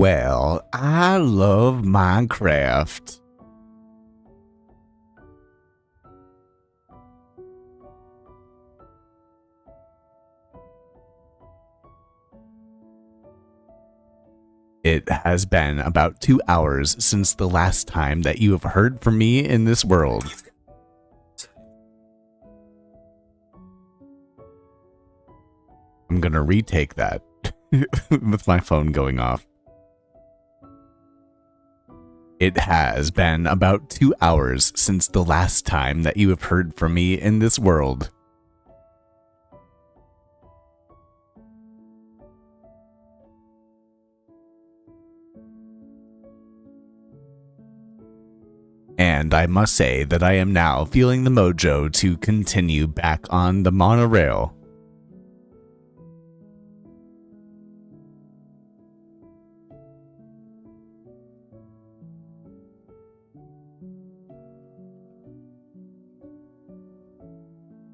Well, I love Minecraft. It has been about 2 hours since the last time that you have heard from me in this world. I'm gonna retake that with my phone going off. It has been about 2 hours since the last time that you have heard from me in this world. And I must say that I am now feeling the mojo to continue back on the monorail.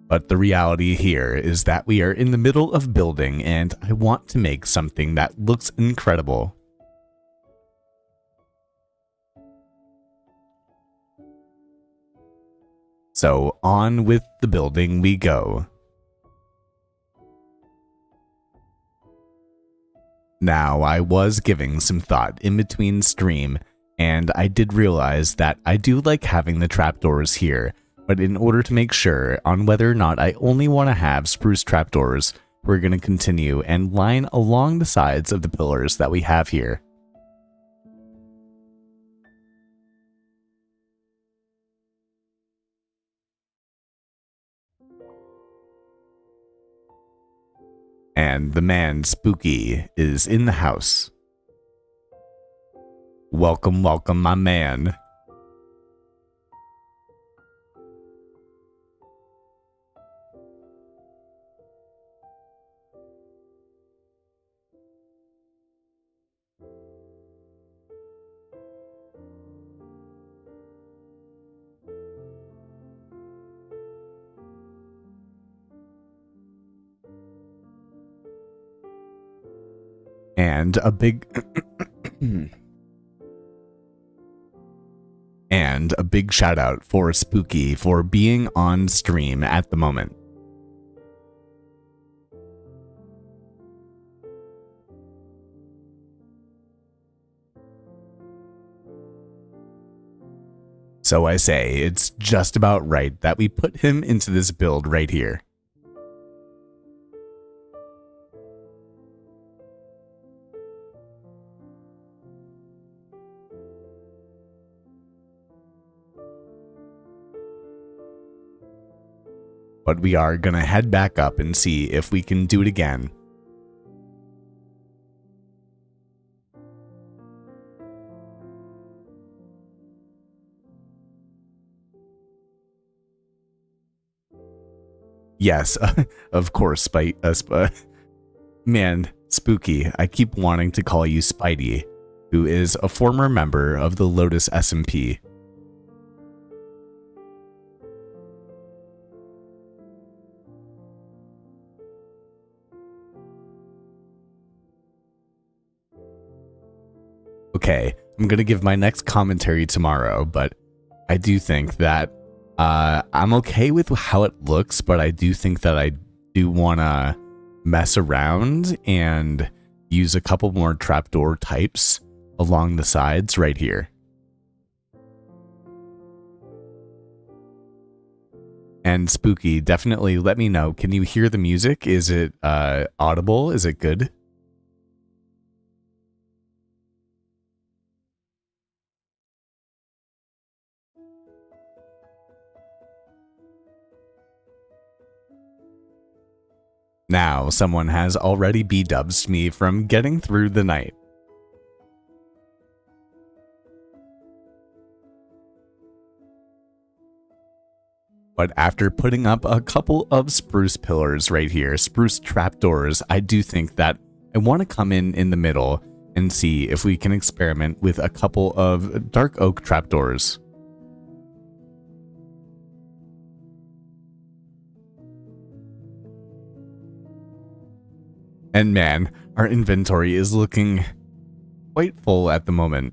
But the reality here is that we are in the middle of building and I want to make something that looks incredible. So on with the building we go. Now, I was giving some thought in between stream, and I did realize that I do like having the trapdoors here, but in order to make sure on whether or not I only want to have spruce trapdoors, we're going to continue and line along the sides of the pillars that we have here. And the man Spooky is in the house. Welcome, welcome, my man. And a big and a big shout out for Spooky for being on stream at the moment. So I say it's just about right that we put him into this build right here. But we are gonna head back up and see if we can do it again. Yes, of course, man, Spooky, I keep wanting to call you Spidey, who is a former member of the Lotus SMP. Okay, I'm gonna give my next commentary tomorrow, but I do think that I'm okay with how it looks, but I do think that I do want to mess around and use a couple more trapdoor types along the sides right here. And Spooky, definitely let me know. Can you hear the music? Is it audible? Is it good? Now, someone has already B-dubs me from getting through the night. But after putting up a couple of spruce pillars right here, spruce trapdoors, I do think that I want to come in the middle and see if we can experiment with a couple of dark oak trapdoors. And man, our inventory is looking quite full at the moment.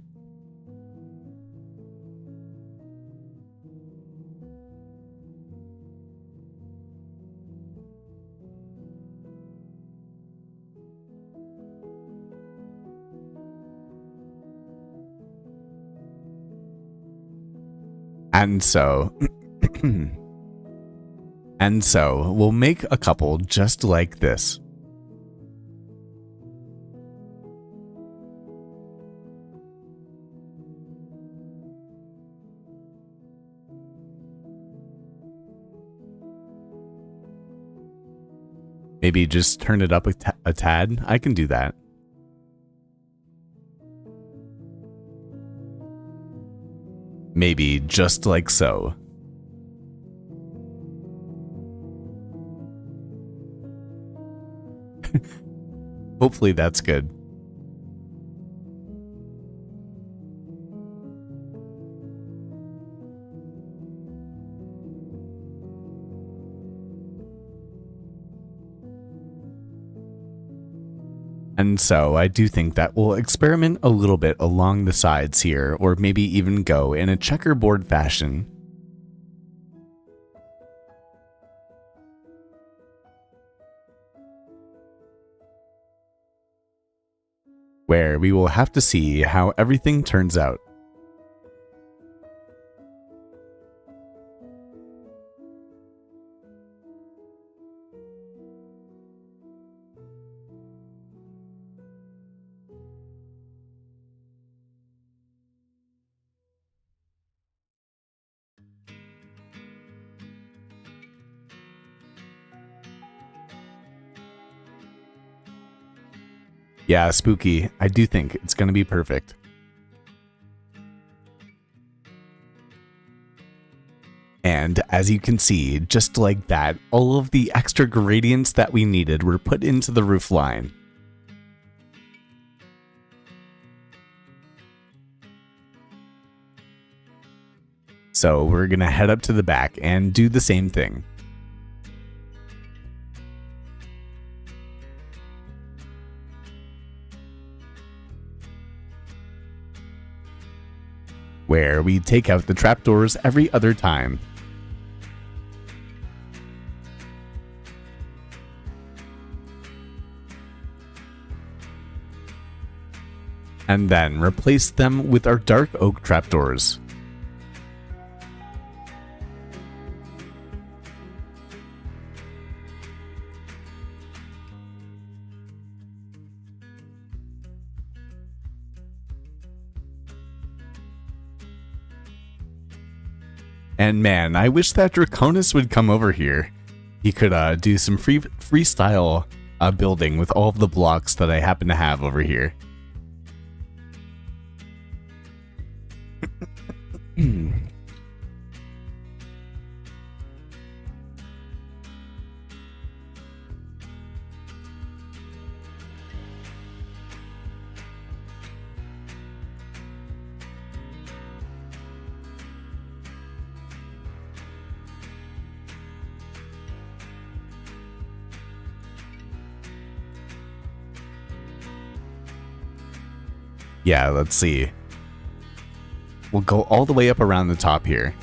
And so, we'll make a couple just like this. Maybe just turn it up a tad. I can do that. Maybe just like so. Hopefully that's good. And so I do think that we'll experiment a little bit along the sides here, or maybe even go in a checkerboard fashion. Where we will have to see how everything turns out. Yeah, spooky. I do think it's going to be perfect. And as you can see, just like that, all of the extra gradients that we needed were put into the roof line. So we're going to head up to the back and do the same thing. Where we take out the trapdoors every other time. And then replace them with our dark oak trapdoors. And man, I wish that Draconis would come over here. He could do some freestyle building with all of the blocks that I happen to have over here. Yeah, let's see. We'll go all the way up around the top here.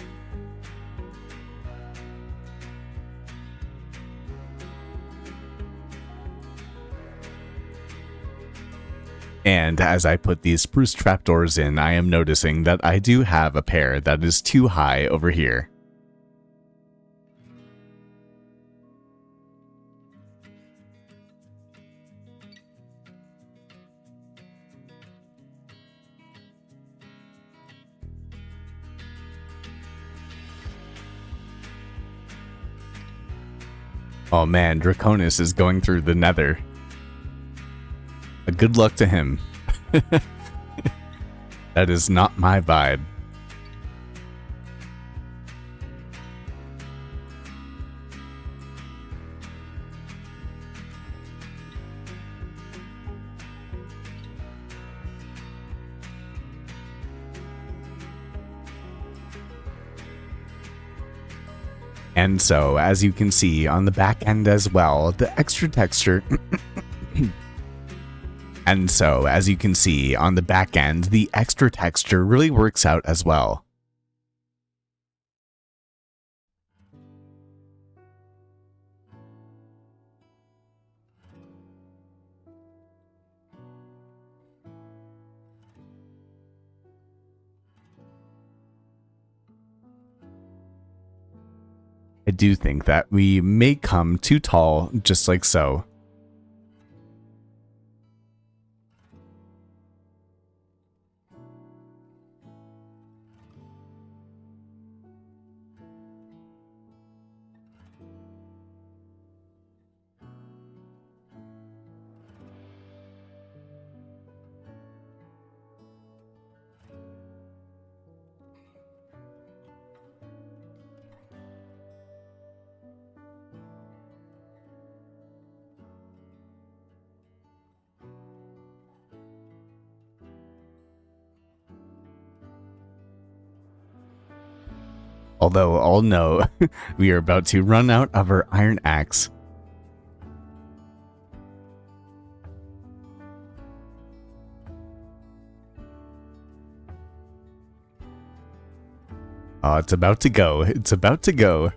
And as I put these spruce trapdoors in, I am noticing that I do have a pair that is too high over here. Oh man, Draconis is going through the nether. Good luck to him. That is not my vibe. And so, as you can see on the back end as well, the extra texture And so, as you can see on the back end, the extra texture really works out as well. I do think that we may come too tall, just like so. Although all know we are about to run out of our iron axe. Oh, it's about to go. It's about to go.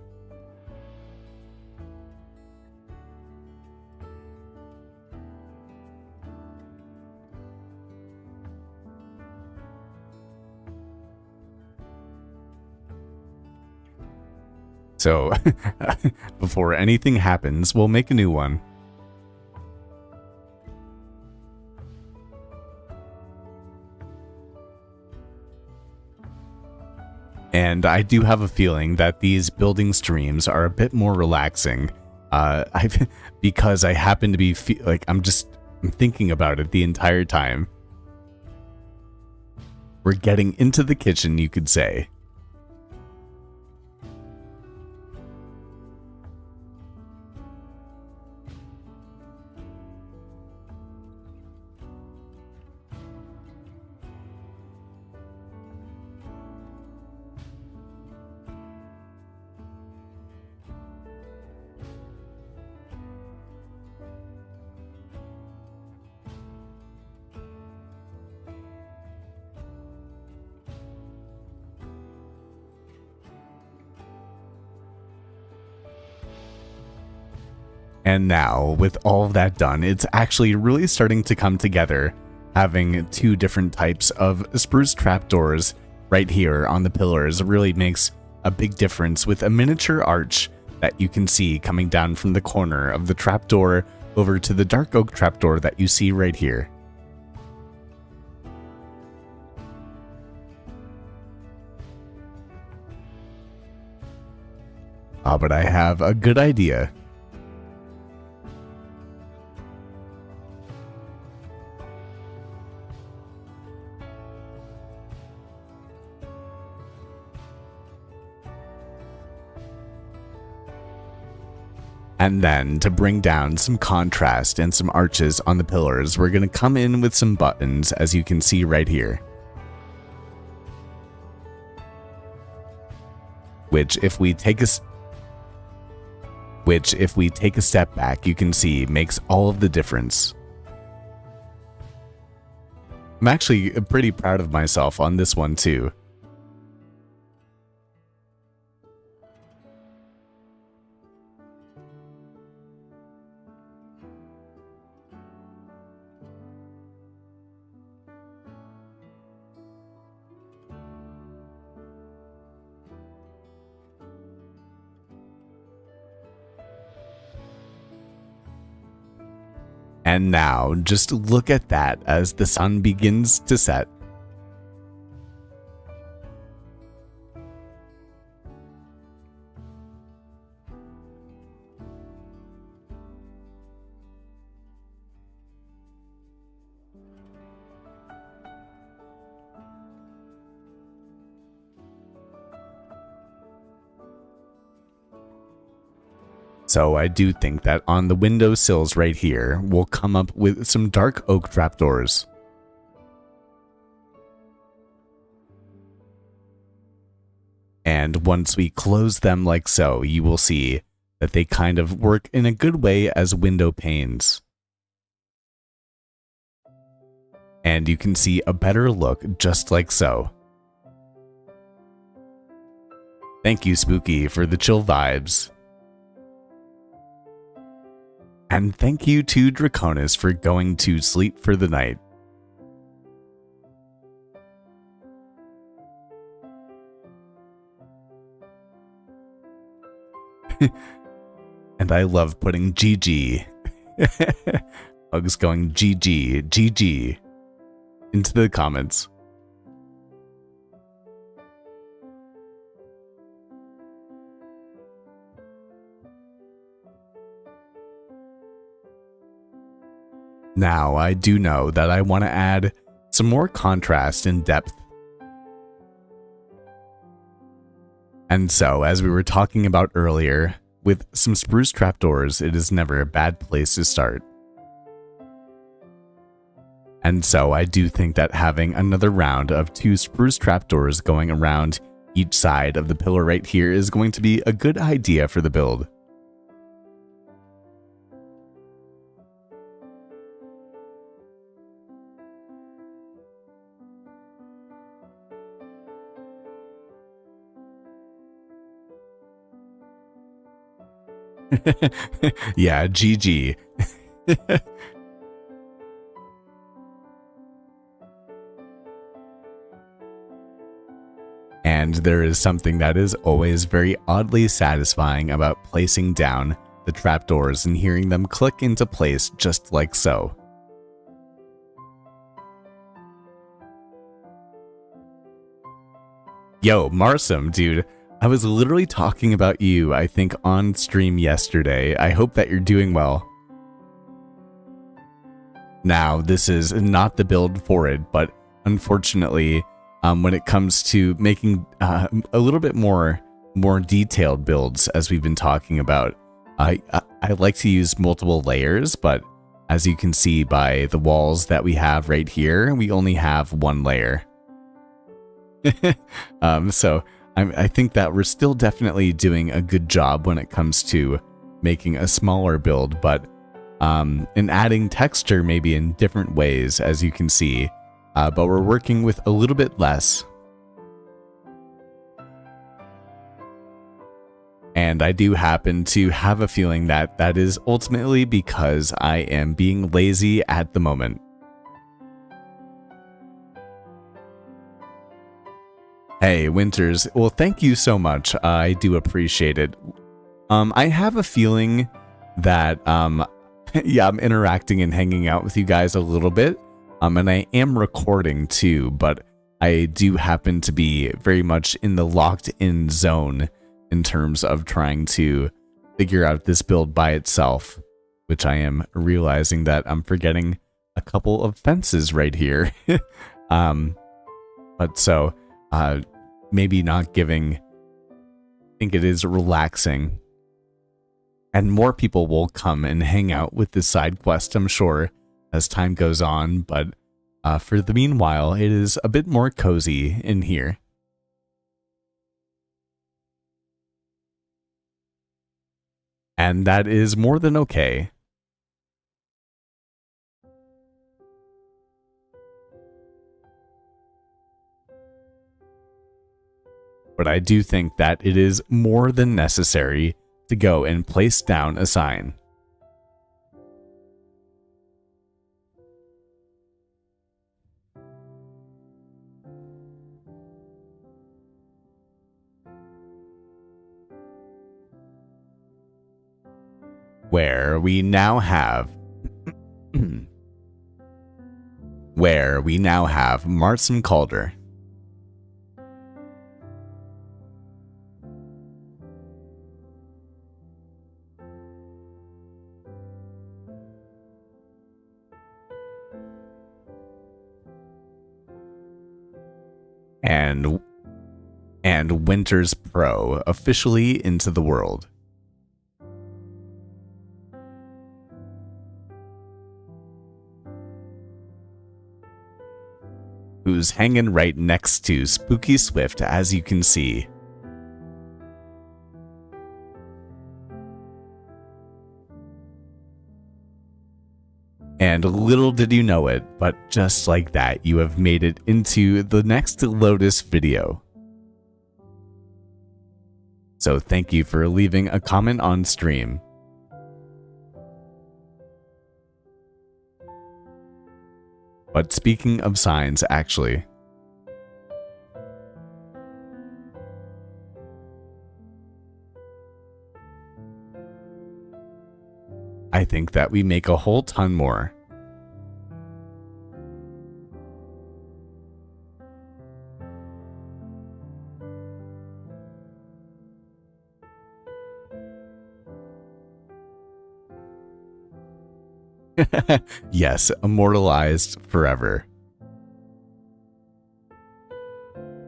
So, before anything happens, we'll make a new one. And I do have a feeling that these building streams are a bit more relaxing. Because I happen to be I'm thinking about it the entire time. We're getting into the kitchen, you could say. And now, with all of that done, it's actually really starting to come together, having two different types of spruce trapdoors right here on the pillars really makes a big difference with a miniature arch that you can see coming down from the corner of the trapdoor over to the dark oak trapdoor that you see right here. But I have a good idea. And then, to bring down some contrast and some arches on the pillars, we're going to come in with some buttons, as you can see right here. Which, if we take a step back, you can see makes all of the difference. I'm actually pretty proud of myself on this one too. And now, just look at that as the sun begins to set. So I do think that on the window sills right here, we'll come up with some dark oak trapdoors. And once we close them like so, you will see that they kind of work in a good way as window panes. and you can see a better look just like so. Thank you, Spooky, for the chill vibes. And thank you to Draconis for going to sleep for the night. And I love putting GG. Bugs going GG, GG into the comments. Now, I do know that I want to add some more contrast and depth. And so, as we were talking about earlier, with some spruce trapdoors, it is never a bad place to start. And so, I do think that having another round of 2 spruce trapdoors going around each side of the pillar right here is going to be a good idea for the build. Yeah, GG. And there is something that is always very oddly satisfying about placing down the trapdoors and hearing them click into place just like so. Yo, Marsum, dude. I was literally talking about you, I think, on stream yesterday. I hope that you're doing well. Now, this is not the build for it, but unfortunately, when it comes to making a little bit more detailed builds, as we've been talking about, I like to use multiple layers, but as you can see by the walls that we have right here, we only have 1 layer. So I think that we're still definitely doing a good job when it comes to making a smaller build, but and adding texture maybe in different ways, as you can see, but we're working with a little bit less. And I do happen to have a feeling that that is ultimately because I am being lazy at the moment. Hey, Winters. Well, thank you so much. I do appreciate it. I have a feeling that, yeah, I'm interacting and hanging out with you guys a little bit. And I am recording too, but I do happen to be very much in the locked in zone in terms of trying to figure out this build by itself, which I am realizing that I'm forgetting a couple of fences right here. But so, maybe not giving, I think it is relaxing. And more people will come and hang out with this side quest, I'm sure, as time goes on, but for the meanwhile, it is a bit more cozy in here. And that is more than okay. But I do think that it is more than necessary to go and place down a sign. Where we now have Martin Calder. And Winters Pro officially into the world. Who's hanging right next to Spooky Swift, as you can see. And little did you know it, but just like that, you have made it into the next Lotus video. So thank you for leaving a comment on stream. But speaking of signs, actually, I think that we make a whole ton more. Yes, immortalized forever.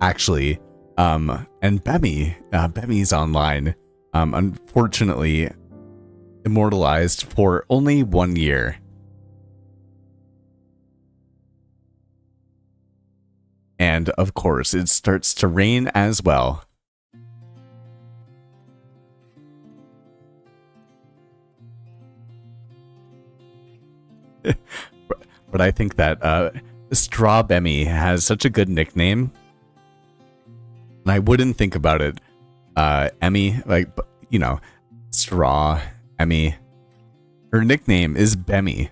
Actually, and Bemmy's online, unfortunately, immortalized for only 1 year. And of course, it starts to rain as well. But I think that Straw Bemmy has such a good nickname. And I wouldn't think about it. Emmy, like, you know, Straw, Emmy. Her nickname is Bemmy.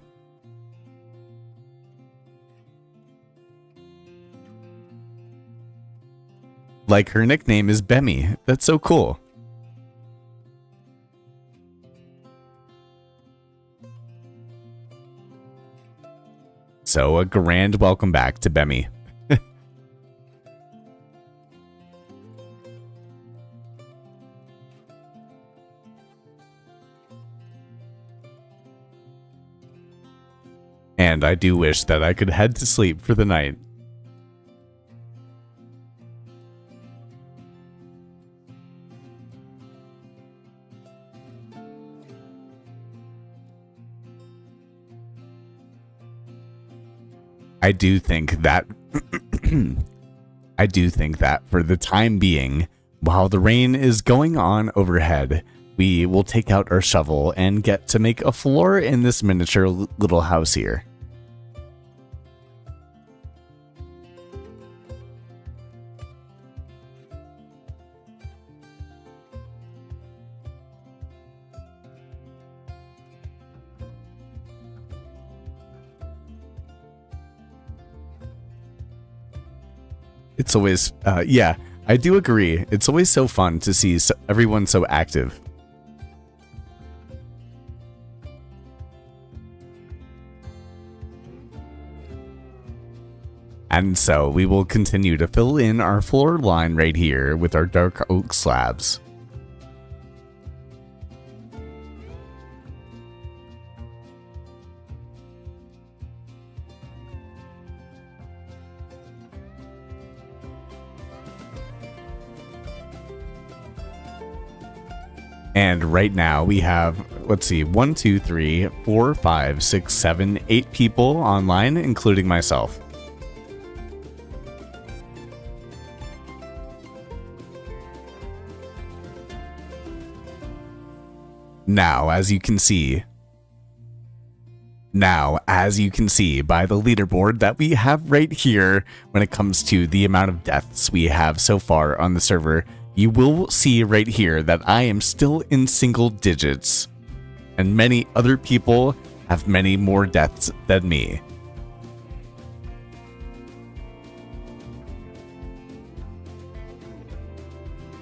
Like, her nickname is Bemmy. That's so cool. So a grand welcome back to Bemmy. And I do wish that I could head to sleep for the night. I do think that for the time being, while the rain is going on overhead, we will take out our shovel and get to make a floor in this miniature little house here. It's always, yeah, I do agree. It's always so fun to see everyone so active. And so we will continue to fill in our floor line right here with our dark oak slabs. And right now we have, let's see, 1, 2, 3, 4, 5, 6, 7, 8 people online, including myself. Now, as you can see by the leaderboard that we have right here, when it comes to the amount of deaths we have so far on the server, you will see right here that I am still in single digits, and many other people have many more deaths than me.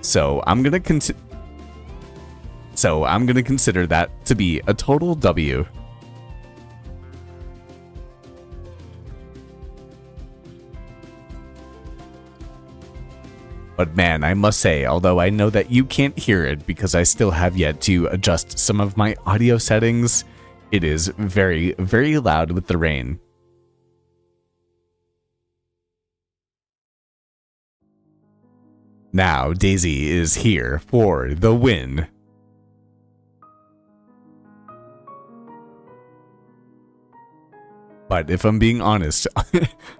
So I'm gonna consider that to be a total W. But man, I must say, although I know that you can't hear it because I still have yet to adjust some of my audio settings, it is very, very loud with the rain. Now Daisy is here for the win. But if I'm being honest,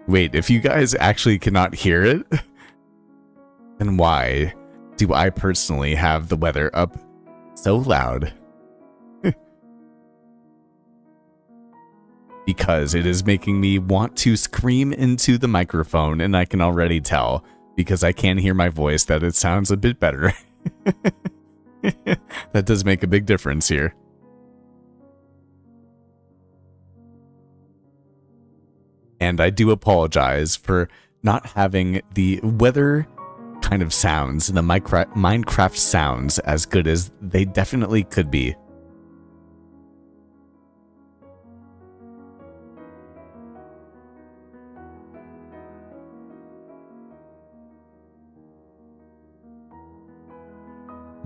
wait, if you guys actually cannot hear it, then why do I personally have the weather up so loud? because it is making me want to scream into the microphone, and I can already tell, because I can hear my voice, that it sounds a bit better. That does make a big difference here. And I do apologize for not having the weather kind of sounds, the Minecraft sounds, as good as they definitely could be.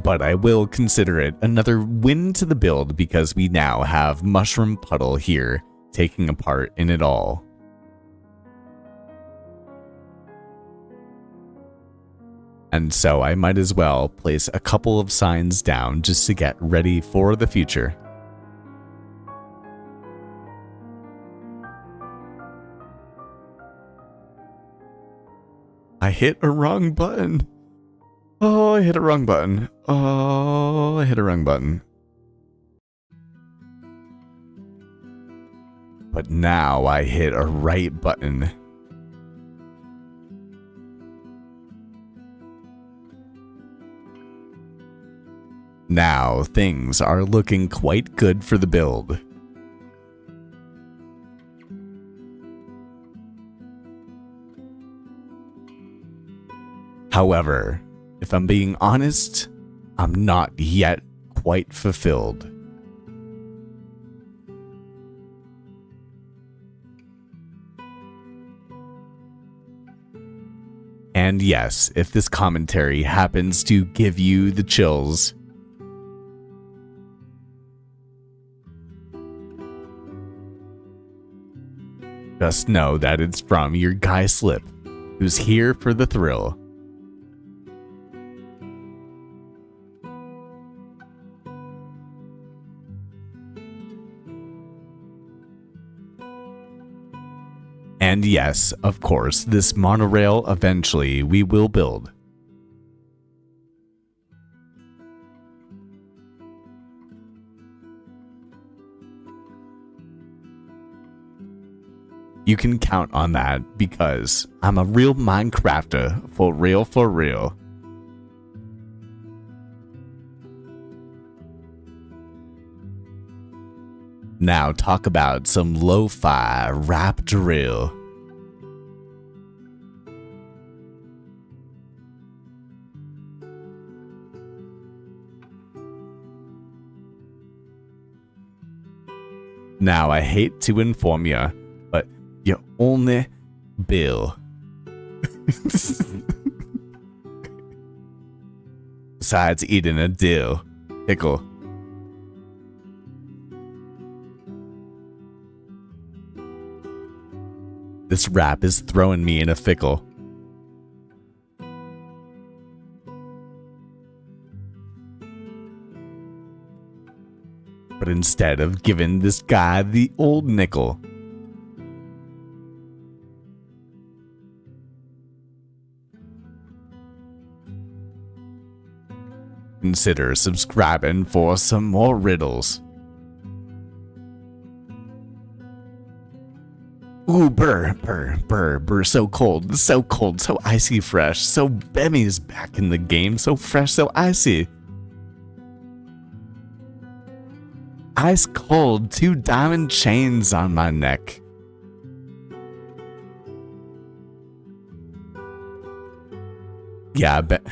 But I will consider it another win to the build because we now have Mushroom Puddle here taking a part in it all. And so I might as well place a couple of signs down just to get ready for the future. I hit a wrong button. Oh, I hit a wrong button. Oh, I hit a wrong button. But now I hit a right button. Now things are looking quite good for the build. However, if I'm being honest, I'm not yet quite fulfilled. And yes, if this commentary happens to give you the chills, just know that it's from your guy Slip, who's here for the thrill. And yes, of course, this monorail eventually we will build. You can count on that because I'm a real Minecrafter, for real, for real. Now talk about some lo-fi rap drill. Now I hate to inform ya, but you only bill. Besides eating a dill pickle. This rap is throwing me in a fickle. But instead of giving this guy the old nickel, consider subscribing for some more riddles. Ooh, burr, so cold, so icy fresh, so Bemmy's back in the game, so fresh, so icy. Ice cold, 2 diamond chains on my neck. Yeah, I bet.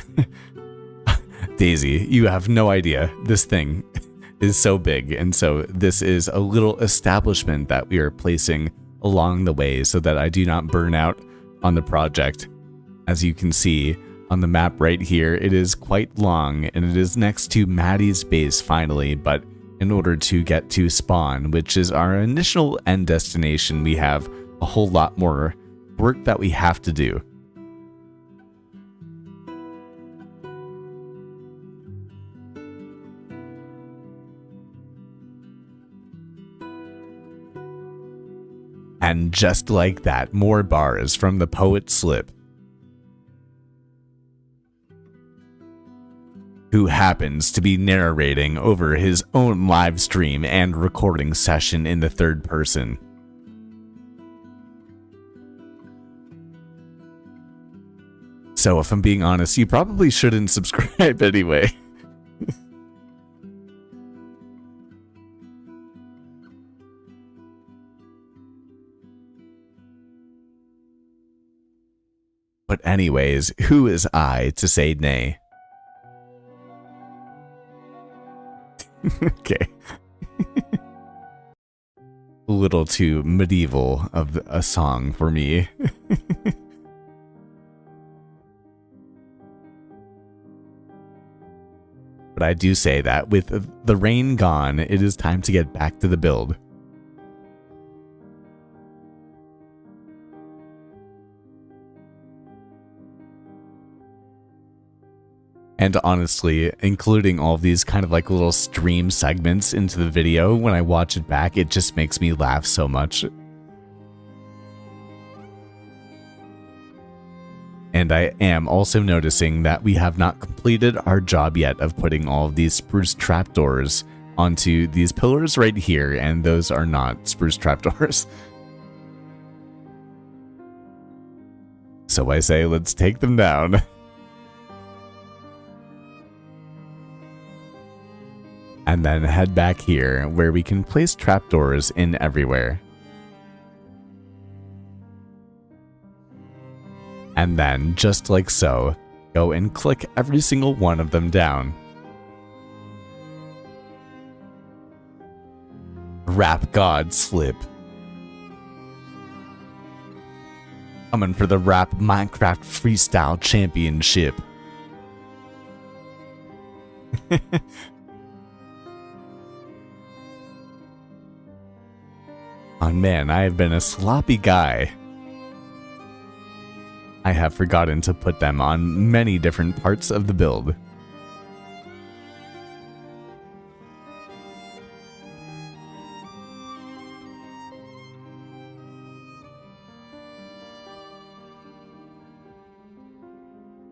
Daisy, you have no idea. This thing is so big, and so this is a little establishment that we are placing along the way so that I do not burn out on the project. As you can see on the map right here, it is quite long, and it is next to Maddie's base finally, but in order to get to spawn, which is our initial end destination, we have a whole lot more work that we have to do. And just like that, more bars from the poet Slip, who happens to be narrating over his own live stream and recording session in the third person. So if I'm being honest, you probably shouldn't subscribe anyway. But anyways, who is I to say nay? Okay. A little too medieval of a song for me. But I do say that with the rain gone, it is time to get back to the build. And honestly, including all of these kind of like little stream segments into the video, when I watch it back, it just makes me laugh so much. And I am also noticing that we have not completed our job yet of putting all of these spruce trapdoors onto these pillars right here, and those are not spruce trapdoors. So I say, let's take them down. And then head back here, where we can place trapdoors in everywhere. And then, just like so, go and click every single one of them down. Rap God Slip. Coming for the Rap Minecraft Freestyle Championship. Oh man, I have been a sloppy guy. I have forgotten to put them on many different parts of the build.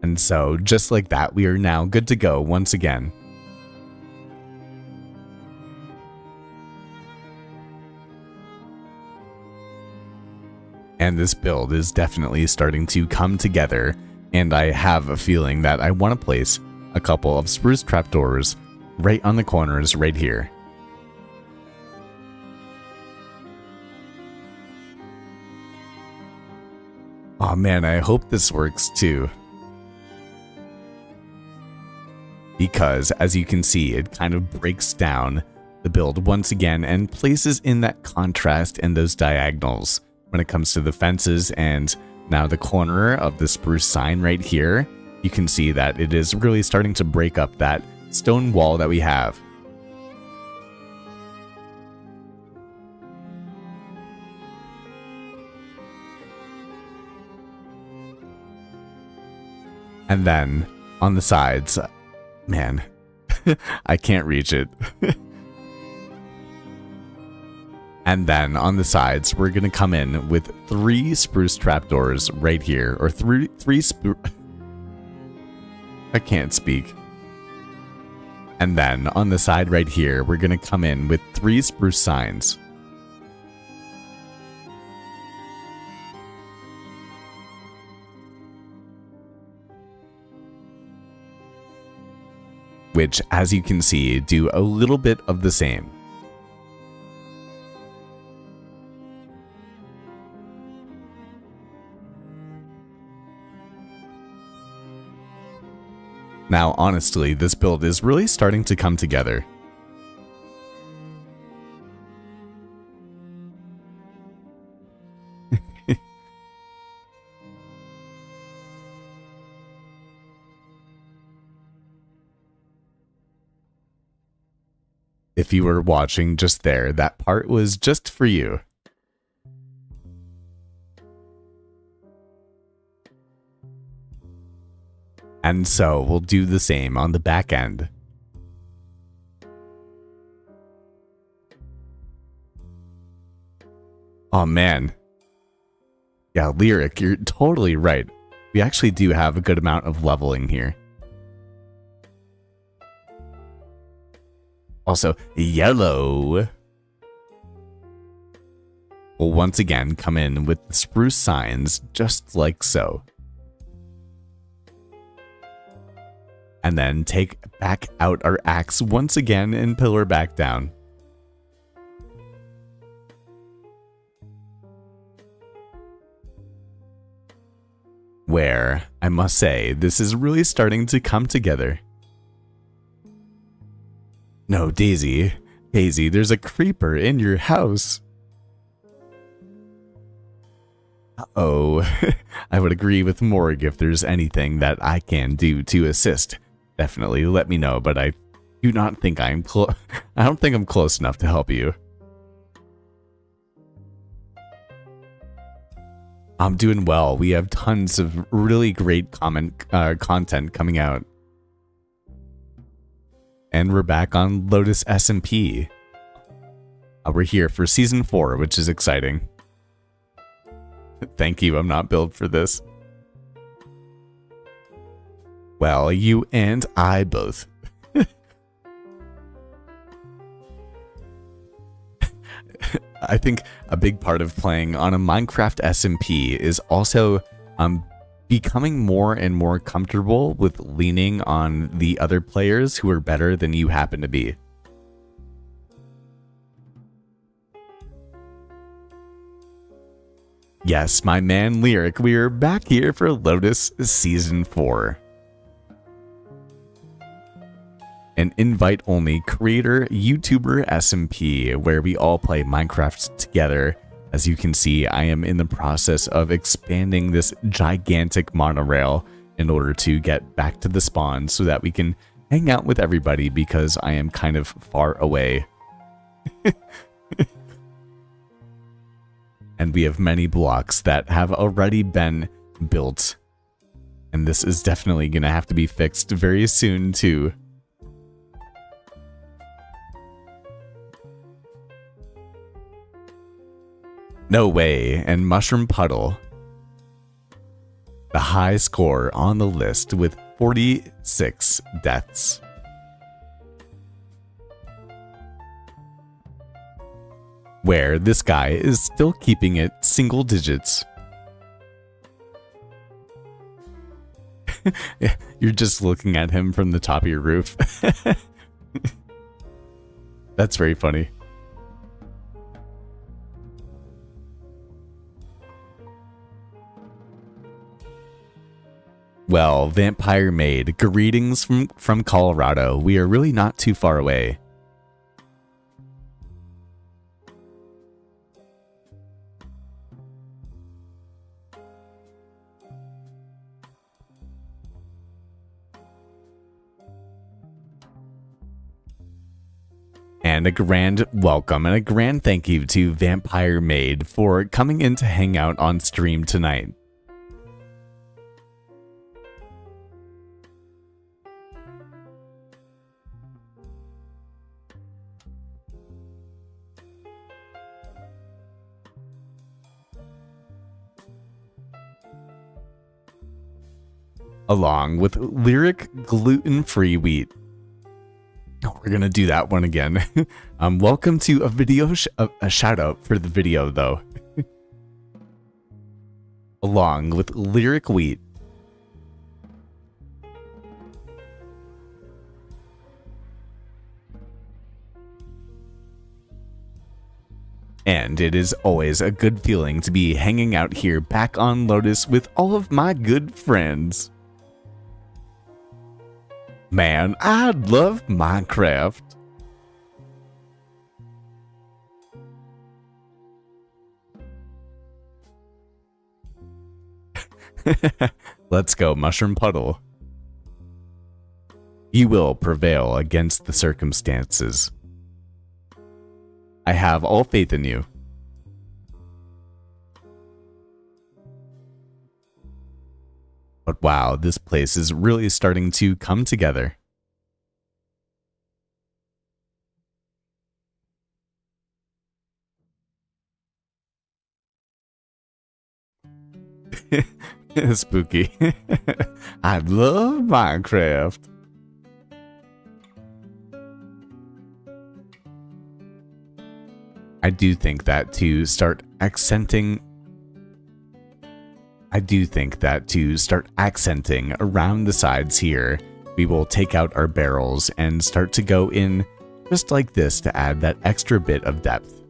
And so, just like that, we are now good to go once again. And this build is definitely starting to come together, and I have a feeling that I want to place a couple of spruce trapdoors right on the corners right here. Oh man, I hope this works too. Because, as you can see, it kind of breaks down the build once again and places in that contrast and those diagonals. When it comes to the fences and now the corner of the spruce sign right here, you can see that it is really starting to break up that stone wall that we have. And then on the sides, man, I can't reach it. And then on the sides, we're going to come in with 3 spruce trapdoors right here, or three I can't speak. And then on the side right here, we're going to come in with 3 spruce signs. Which, as you can see, do a little bit of the same. Now, honestly, this build is really starting to come together. If you were watching just there, that part was just for you. And so we'll do the same on the back end. Oh man. Yeah, Lyric, you're totally right. We actually do have a good amount of leveling here. Also, yellow. We'll once again come in with the spruce signs just like so. and then take back out our axe once again and pillar back down. Where, I must say, this is really starting to come together. No, Daisy, there's a creeper in your house. Uh-oh. I would agree with Morg if there's anything that I can do to assist. Definitely let me know, but I do not think I don't think I'm close enough to help you. I'm doing well. We have tons of really great content coming out. And we're back on Lotus SMP. We're here for Season 4, which is exciting. Thank you, I'm not built for this. Well, you and I both. I think a big part of playing on a Minecraft SMP is also becoming more and more comfortable with leaning on the other players who are better than you happen to be. Yes, my man Lyric, we're back here for Lotus Season 4. An invite-only creator YouTuber SMP where we all play Minecraft together. As you can see, I am in the process of expanding this gigantic monorail in order to get back to the spawn so that we can hang out with everybody because I am kind of far away. And we have many blocks that have already been built. And this is definitely going to have to be fixed very soon too. No way, and Mushroom Puddle. The high score on the list with 46 deaths. Where this guy is still keeping it single digits. You're just looking at him from the top of your roof. That's very funny. Well, Vampire Maid, greetings from Colorado. We are really not too far away. And a grand welcome and a grand thank you to Vampire Maid for coming in to hang out on stream tonight. Along with Lyric gluten-free wheat. Oh, we're gonna do that one again. Welcome to a video, a shout out for the video though. Along with Lyric Wheat. And it is always a good feeling to be hanging out here back on Lotus with all of my good friends. Man, I love Minecraft. Let's go, Mushroom Puddle. You will prevail against the circumstances. I have all faith in you. But wow, this place is really starting to come together. Spooky. I love Minecraft. I do think that to start accenting around the sides here we will take out our barrels and start to go in just like this to add that extra bit of depth.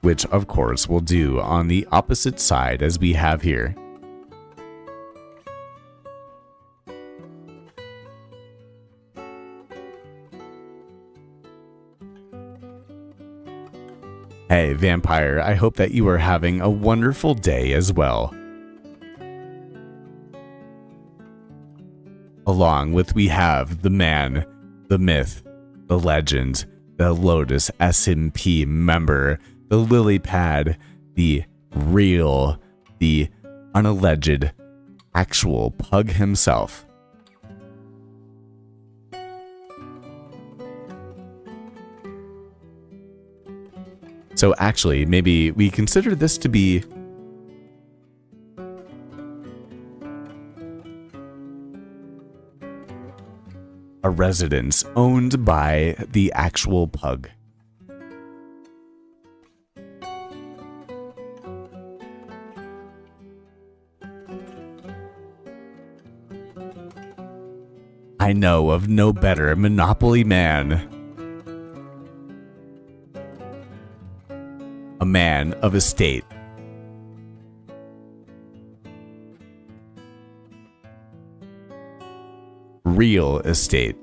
Which of course we'll do on the opposite side as we have here. Hey Vampire, I hope that you are having a wonderful day as well. Along with we have the man, the myth, the legend, the Lotus SMP member, the lily pad, the real, the unalleged, actual pug himself. So actually, maybe we consider this to be a residence owned by the actual pug. I know of no better Monopoly man. A man of estate. Real estate.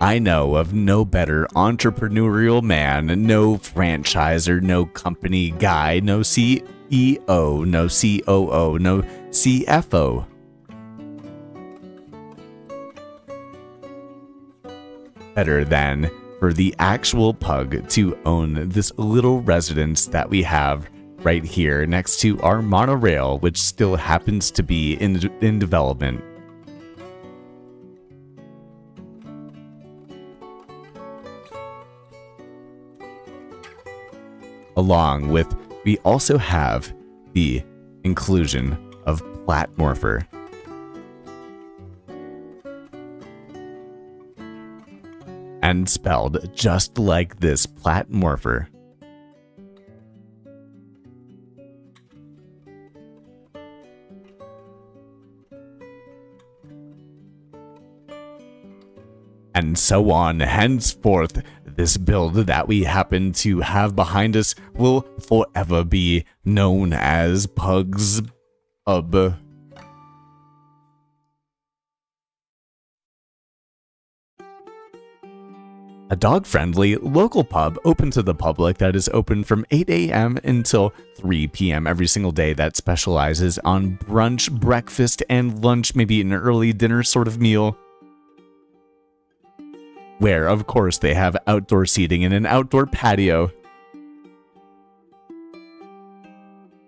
I know of no better entrepreneurial man, no franchiser, no company guy, no CEO, no COO, no CFO. Better than for the actual pug to own this little residence that we have right here next to our monorail, which still happens to be in development. Along with, we also have the inclusion of Platmorpher. And spelled just like this, Platmorpher. And so on henceforth, this build that we happen to have behind us will forever be known as Pug's Pub. A dog-friendly local pub open to the public that is open from 8 a.m. until 3 p.m. every single day, that specializes on brunch, breakfast, and lunch, maybe an early dinner sort of meal. Where, of course, they have outdoor seating and an outdoor patio.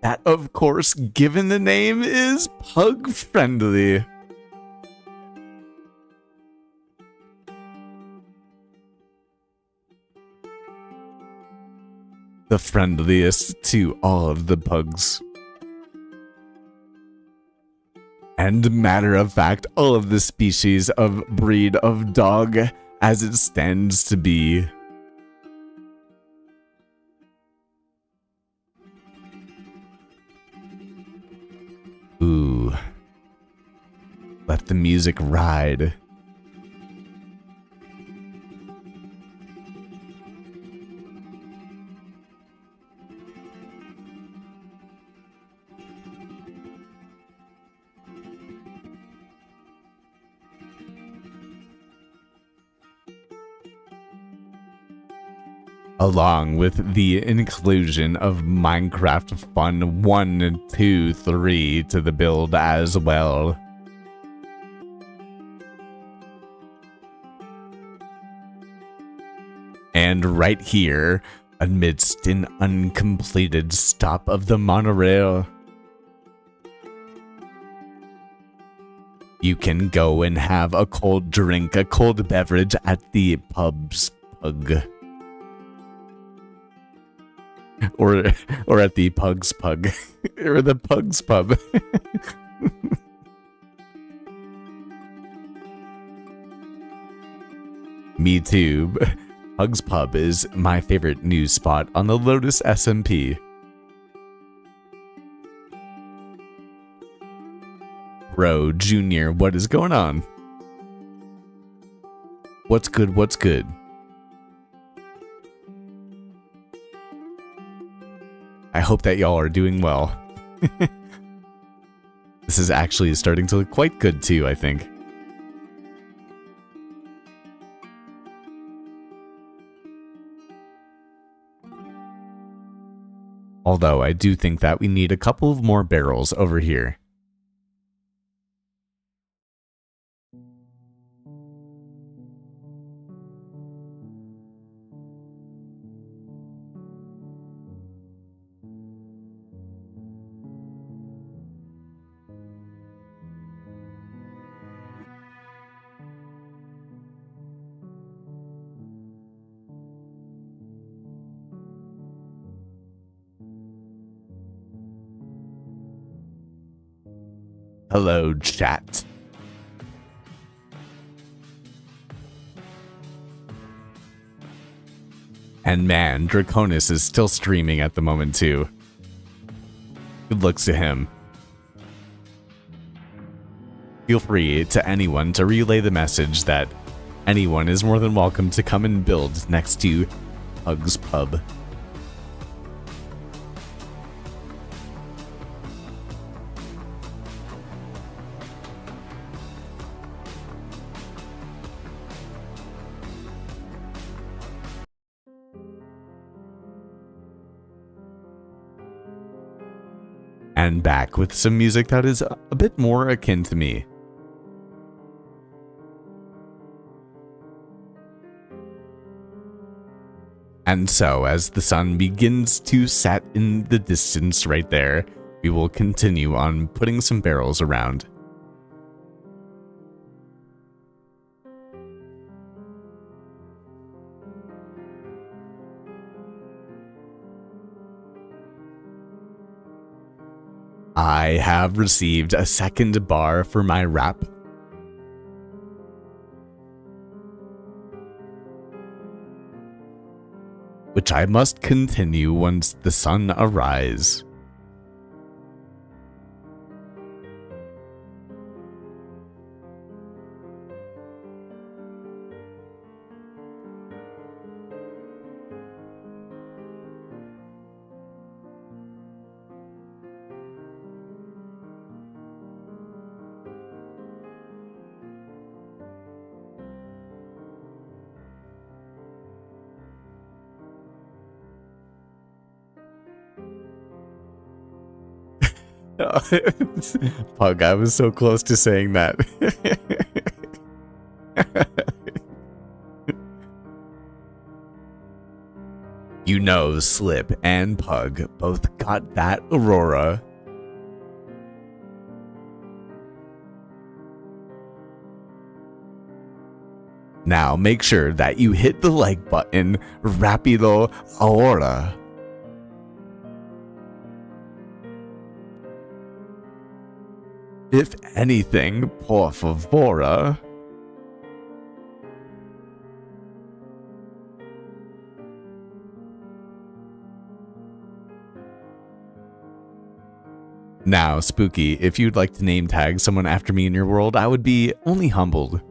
That, of course, given the name, is pug-friendly. The friendliest to all of the pugs. And matter of fact, all of the species of breed of dog as it stands to be. Ooh. Let the music ride. Along with the inclusion of Minecraft Fun 1, 2, 3 to the build as well. And right here, amidst an uncompleted stop of the monorail, you can go and have a cold drink, a cold beverage at the pub's pug. Or at the pug's pug. Or the pug's pub. Me too. Hugs Pub is my favorite news spot on the Lotus SMP. Bro, Junior, what is going on? What's good? What's good? I hope that y'all are doing well. This is actually starting to look quite good too, I think. Although I do think that we need a couple of more barrels over here. Hello, chat. And man, Draconis is still streaming at the moment too. Good looks to him. Feel free to anyone to relay the message that anyone is more than welcome to come and build next to Hugs Pub. And back with some music that is a bit more akin to me. And so, as the sun begins to set in the distance right there, we will continue on putting some barrels around. I have received a second bar for my rap. Which I must continue once the sun arise. Pug, I was so close to saying that. You know, Slip and Pug both got that Aurora. Now make sure that you hit the like button rapido ahora. If anything, por favor. Now, Spooky, if you'd like to name tag someone after me in your world, I would be only humbled.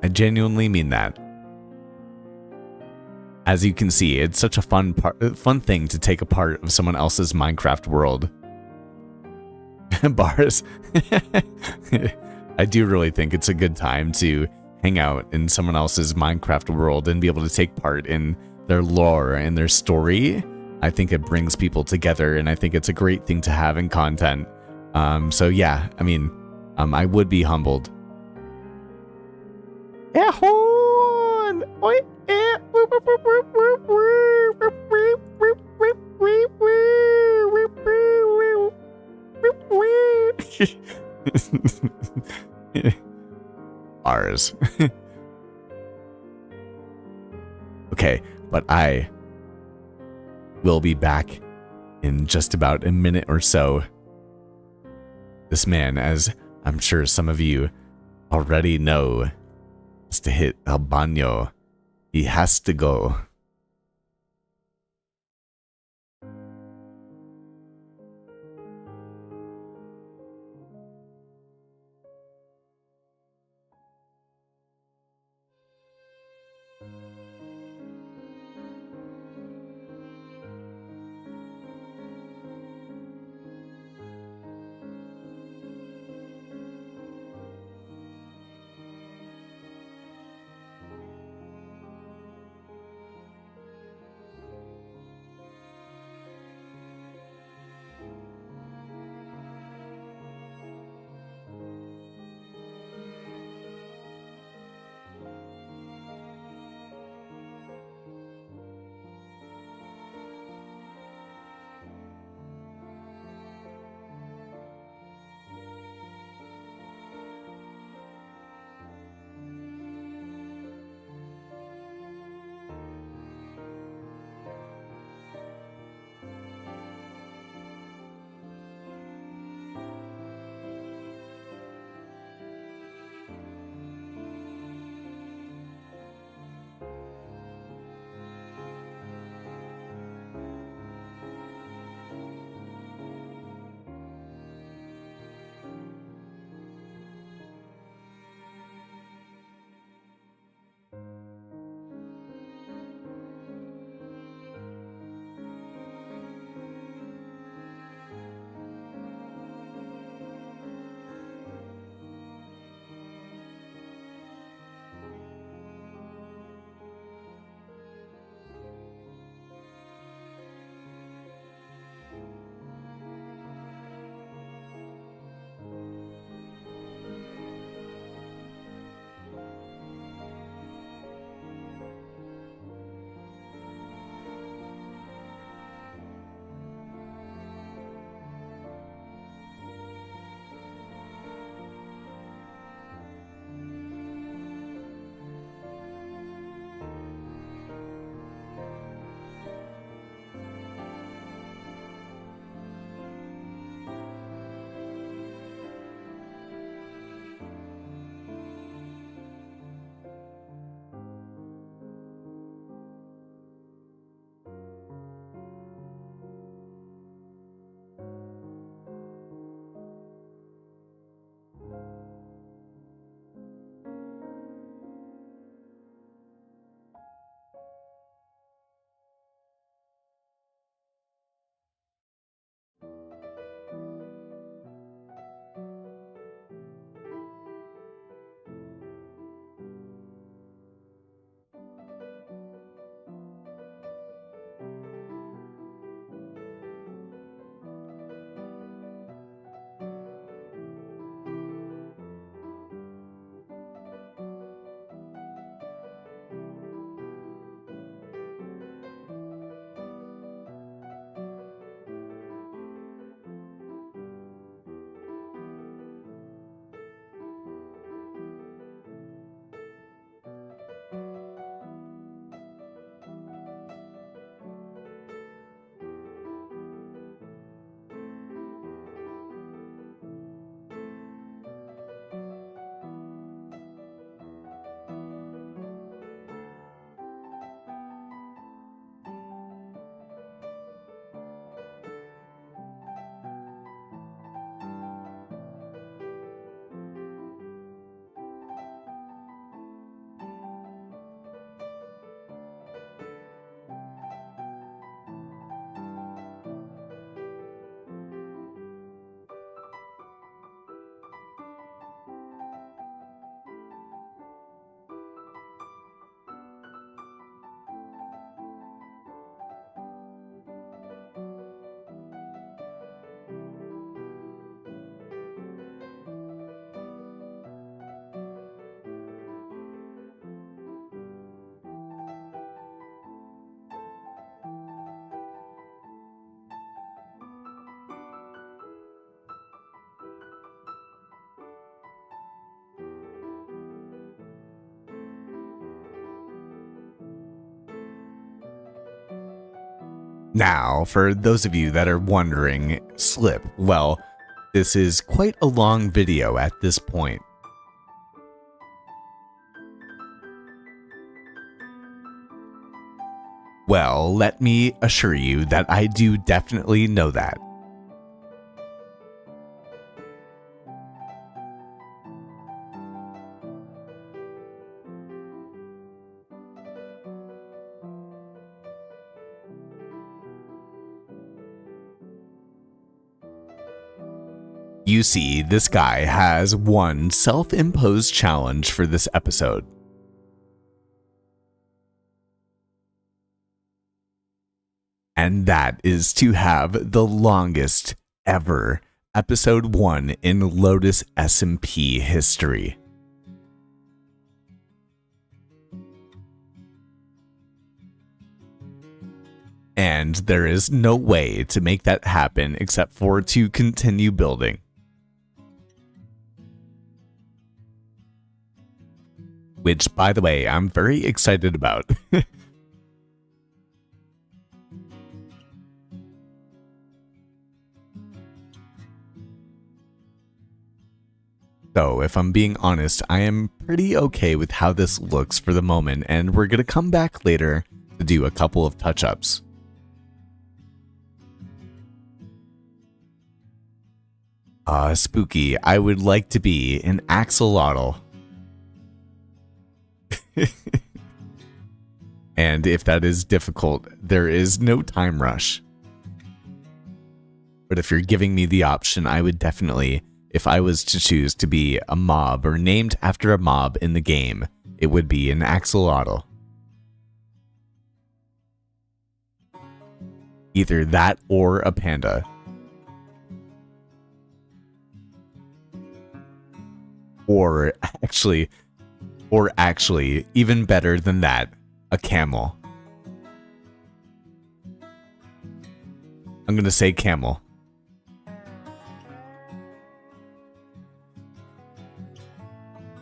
I genuinely mean that. As you can see, it's such a fun thing to take a part of someone else's Minecraft world. Bars. I do really think it's a good time to hang out in someone else's Minecraft world and be able to take part in their lore and their story. I think it brings people together, and I think it's a great thing to have in content. So yeah, I mean, I would be humbled. Ours. Okay, but I will be back in just about a minute or so. This man, as I'm sure some of you already know. Has to hit El Baño. He has to go. Now, for those of you that are wondering, Slip, well, this is quite a long video at this point. Well, let me assure you that I do definitely know that. You see, this guy has one self-imposed challenge for this episode. And that is to have the longest ever episode 1 in Lotus SMP history. And there is no way to make that happen except for to continue building. Which, by the way, I'm very excited about. So, if I'm being honest, I am pretty okay with how this looks for the moment, and we're gonna come back later to do a couple of touch-ups. Spooky, I would like to be an axolotl. And if that is difficult, there is no time rush. But if you're giving me the option, I would definitely, if I was to choose to be a mob or named after a mob in the game, it would be an axolotl. Either that or a panda. Or actually, even better than that, a camel. I'm gonna say camel.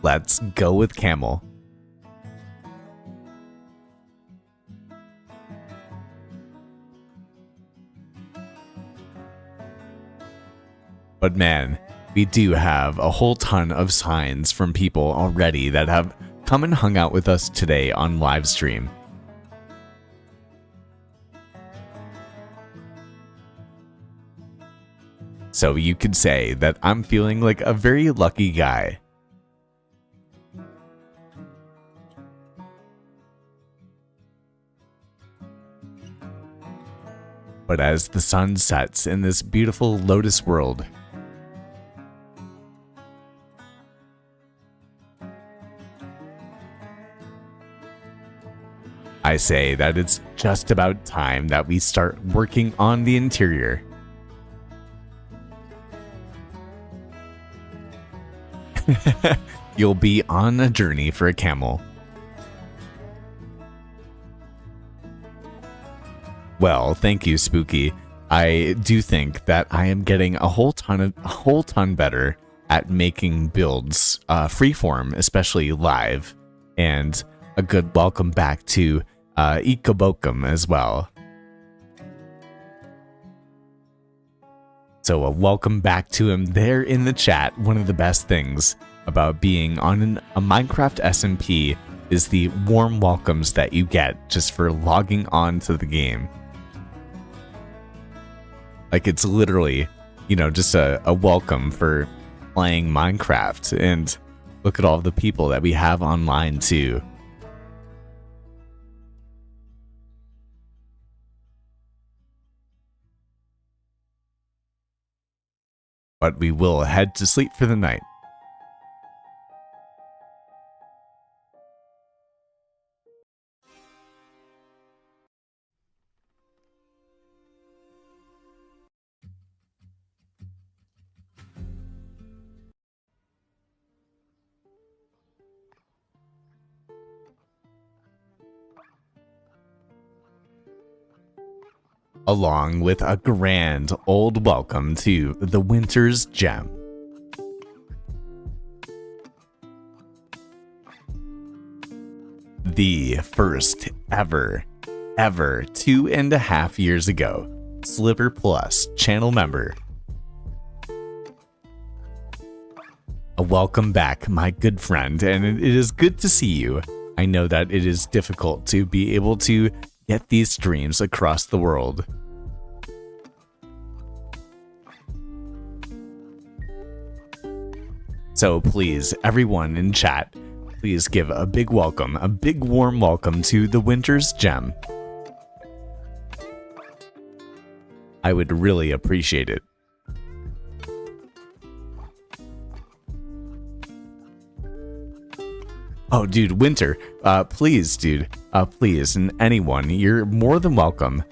Let's go with camel. But man, we do have a whole ton of signs from people already that have come and hung out with us today on live stream. So you could say that I'm feeling like a very lucky guy. But as the sun sets in this beautiful Lotus world, I say that it's just about time that we start working on the interior. You'll be on a journey for a camel. Well, thank you, Spooky. I do think that I am getting a whole ton better at making builds freeform, especially live, and a good welcome back to Ikobokum as well. So a welcome back to him there in the chat. One of the best things about being on a Minecraft SMP is the warm welcomes that you get just for logging on to the game. Like, it's literally, you know, just a welcome for playing Minecraft. And look at all the people that we have online too. But we will head to sleep for the night. Along with a grand old welcome to the Winter's Gem. The first ever 2.5 years ago, Sliver Plus channel member. A welcome back, my good friend, and it is good to see you. I know that it is difficult to be able to get these streams across the world. So please, everyone in chat, please give a big welcome, a big warm welcome to the Winter's Gem. I would really appreciate it. Oh, dude, Winter, please, dude, please, and anyone, you're more than welcome.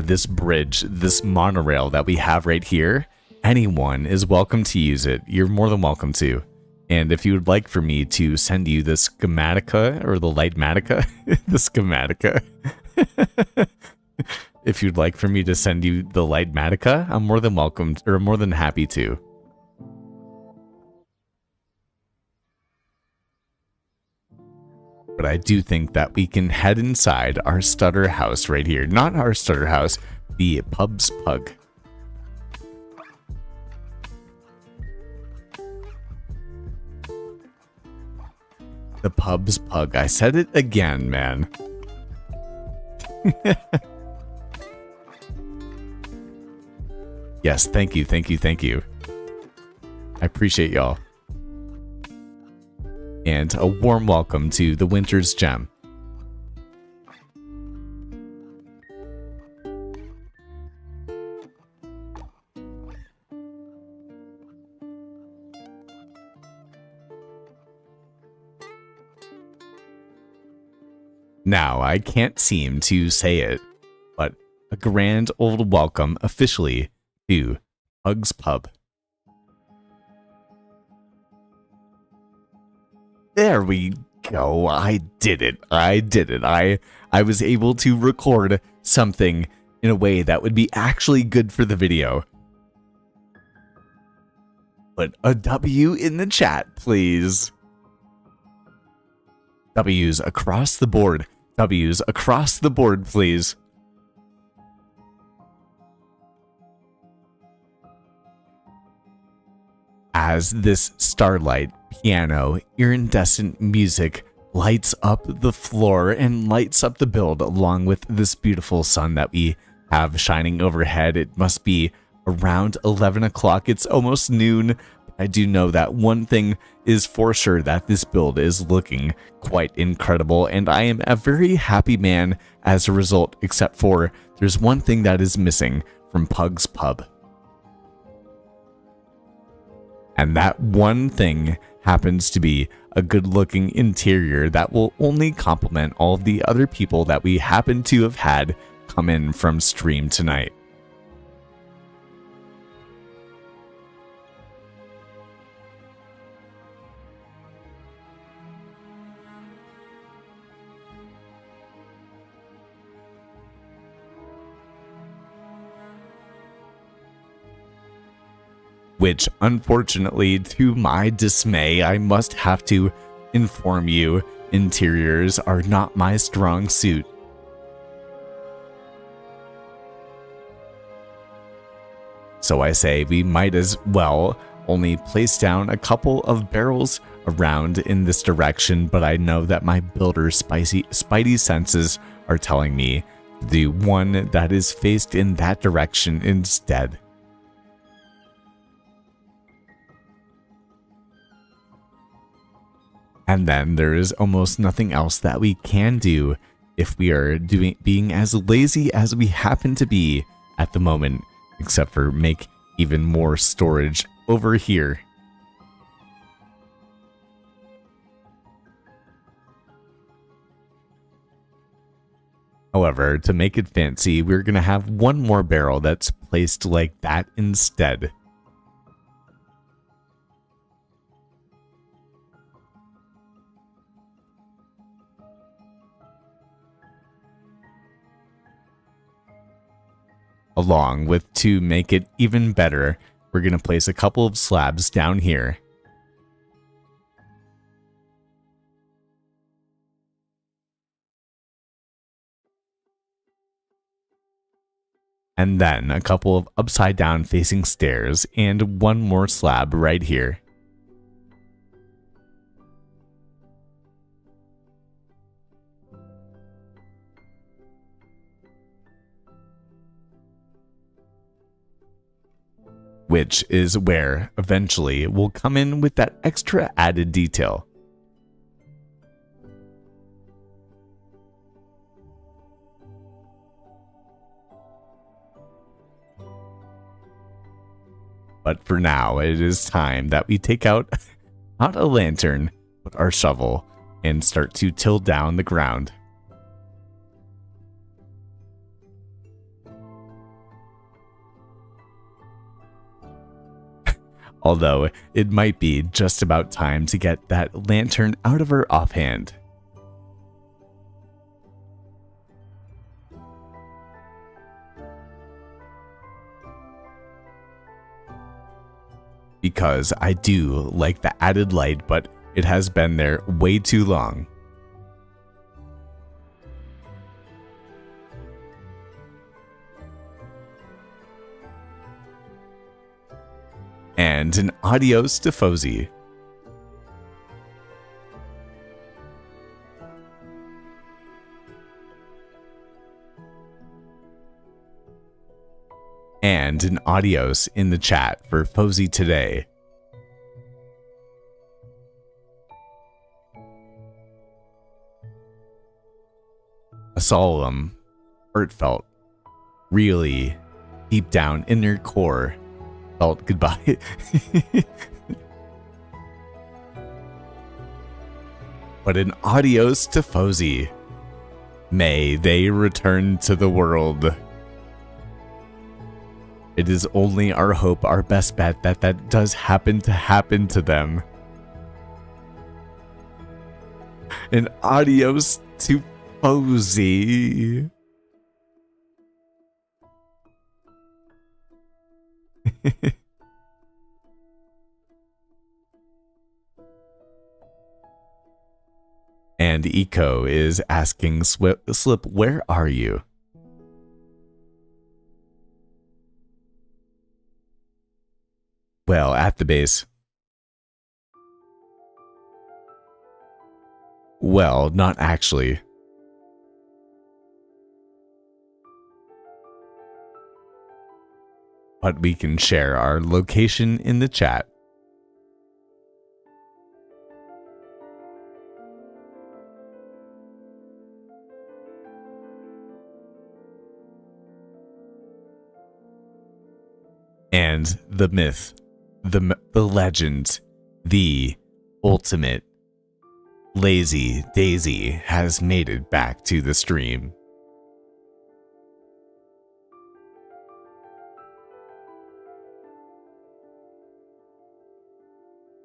This bridge, this monorail that we have right here, anyone is welcome to use it. You're more than welcome to. And if you would like for me to send you the schematica or the lightmatica, the schematica. If you'd like for me to send you the lightmatica, I'm more than welcome, or more than happy to. But I do think that we can head inside our stutter house right here. Not our stutter house, the Pub's Pug. The Pub's Pug. I said it again, man. Yes, thank you, thank you, thank you. I appreciate y'all. And a warm welcome to the Winter's Gem. Now, I can't seem to say it, but a grand old welcome officially to Pug's Pub. There we go. I did it. I did it. I was able to record something in a way that would be actually good for the video. Put a W in the chat, please. W's across the board. W's across the board, please. As this starlight, piano, iridescent music lights up the floor and lights up the build along with this beautiful sun that we have shining overhead. It must be around 11 o'clock. It's almost noon. I do know that one thing is for sure, that this build is looking quite incredible, and I am a very happy man as a result, except for there's one thing that is missing from Pug's Pub. And that one thing happens to be a good-looking interior that will only complement all of the other people that we happen to have had come in from stream tonight. Which, unfortunately, to my dismay, I must have to inform you, interiors are not my strong suit. So I say we might as well only place down a couple of barrels around in this direction, but I know that my builder spidey senses are telling me to do one that is faced in that direction instead. And then there is almost nothing else that we can do if we are being as lazy as we happen to be at the moment, except for make even more storage over here. However, to make it fancy, we're going to have one more barrel that's placed like that instead. Along with, to make it even better, we're going to place a couple of slabs down here. And then a couple of upside down facing stairs and one more slab right here. which is where eventually we'll come in with that extra added detail. But for now, it is time that we take out not a lantern, but our shovel and start to till down the ground. Although it might be just about time to get that lantern out of her offhand. Because I do like the added light, but it has been there way too long. And an adios to Fozy. And an adios in the chat for Fozy today. A solemn, heartfelt, really deep down in your core, felt goodbye. But an adios to Fozy. May they return to the world. It is only our hope, our best bet, that that does happen to them. And adios to Fozy. And Eco is asking Slip, where are you? Well, at the base. Well, not actually. But we can share our location in the chat. And the myth, the legend, the ultimate Lazy Daisy has made it back to the stream.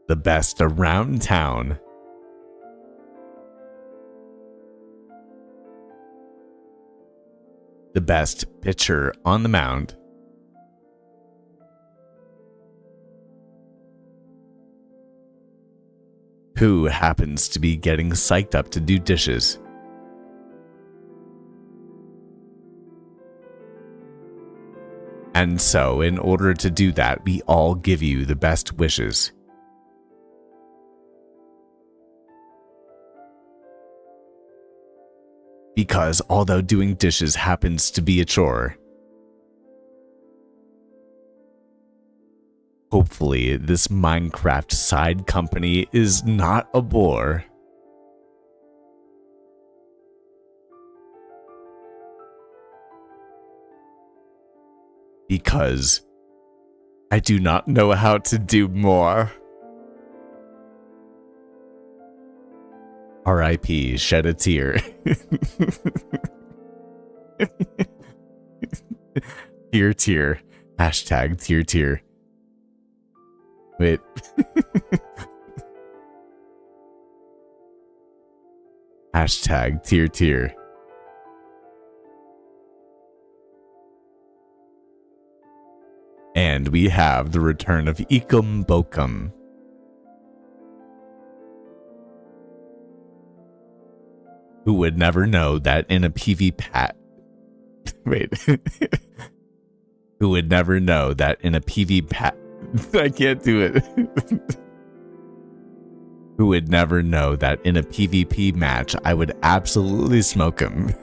The best around town. The best pitcher on the mound. Who happens to be getting psyched up to do dishes. And so, in order to do that, we all give you the best wishes. Because although doing dishes happens to be a chore, hopefully this Minecraft side company is not a bore. Because I do not know how to do more. R.I.P. Shed a tear. Tear. Hashtag tear. Wait. Hashtag tear. And we have the return of Ecum Bokum. Who would never know that in a PvP Wait. Who would never know that in a PvP I can't do it. Who would never know that in a PvP match I would absolutely smoke him.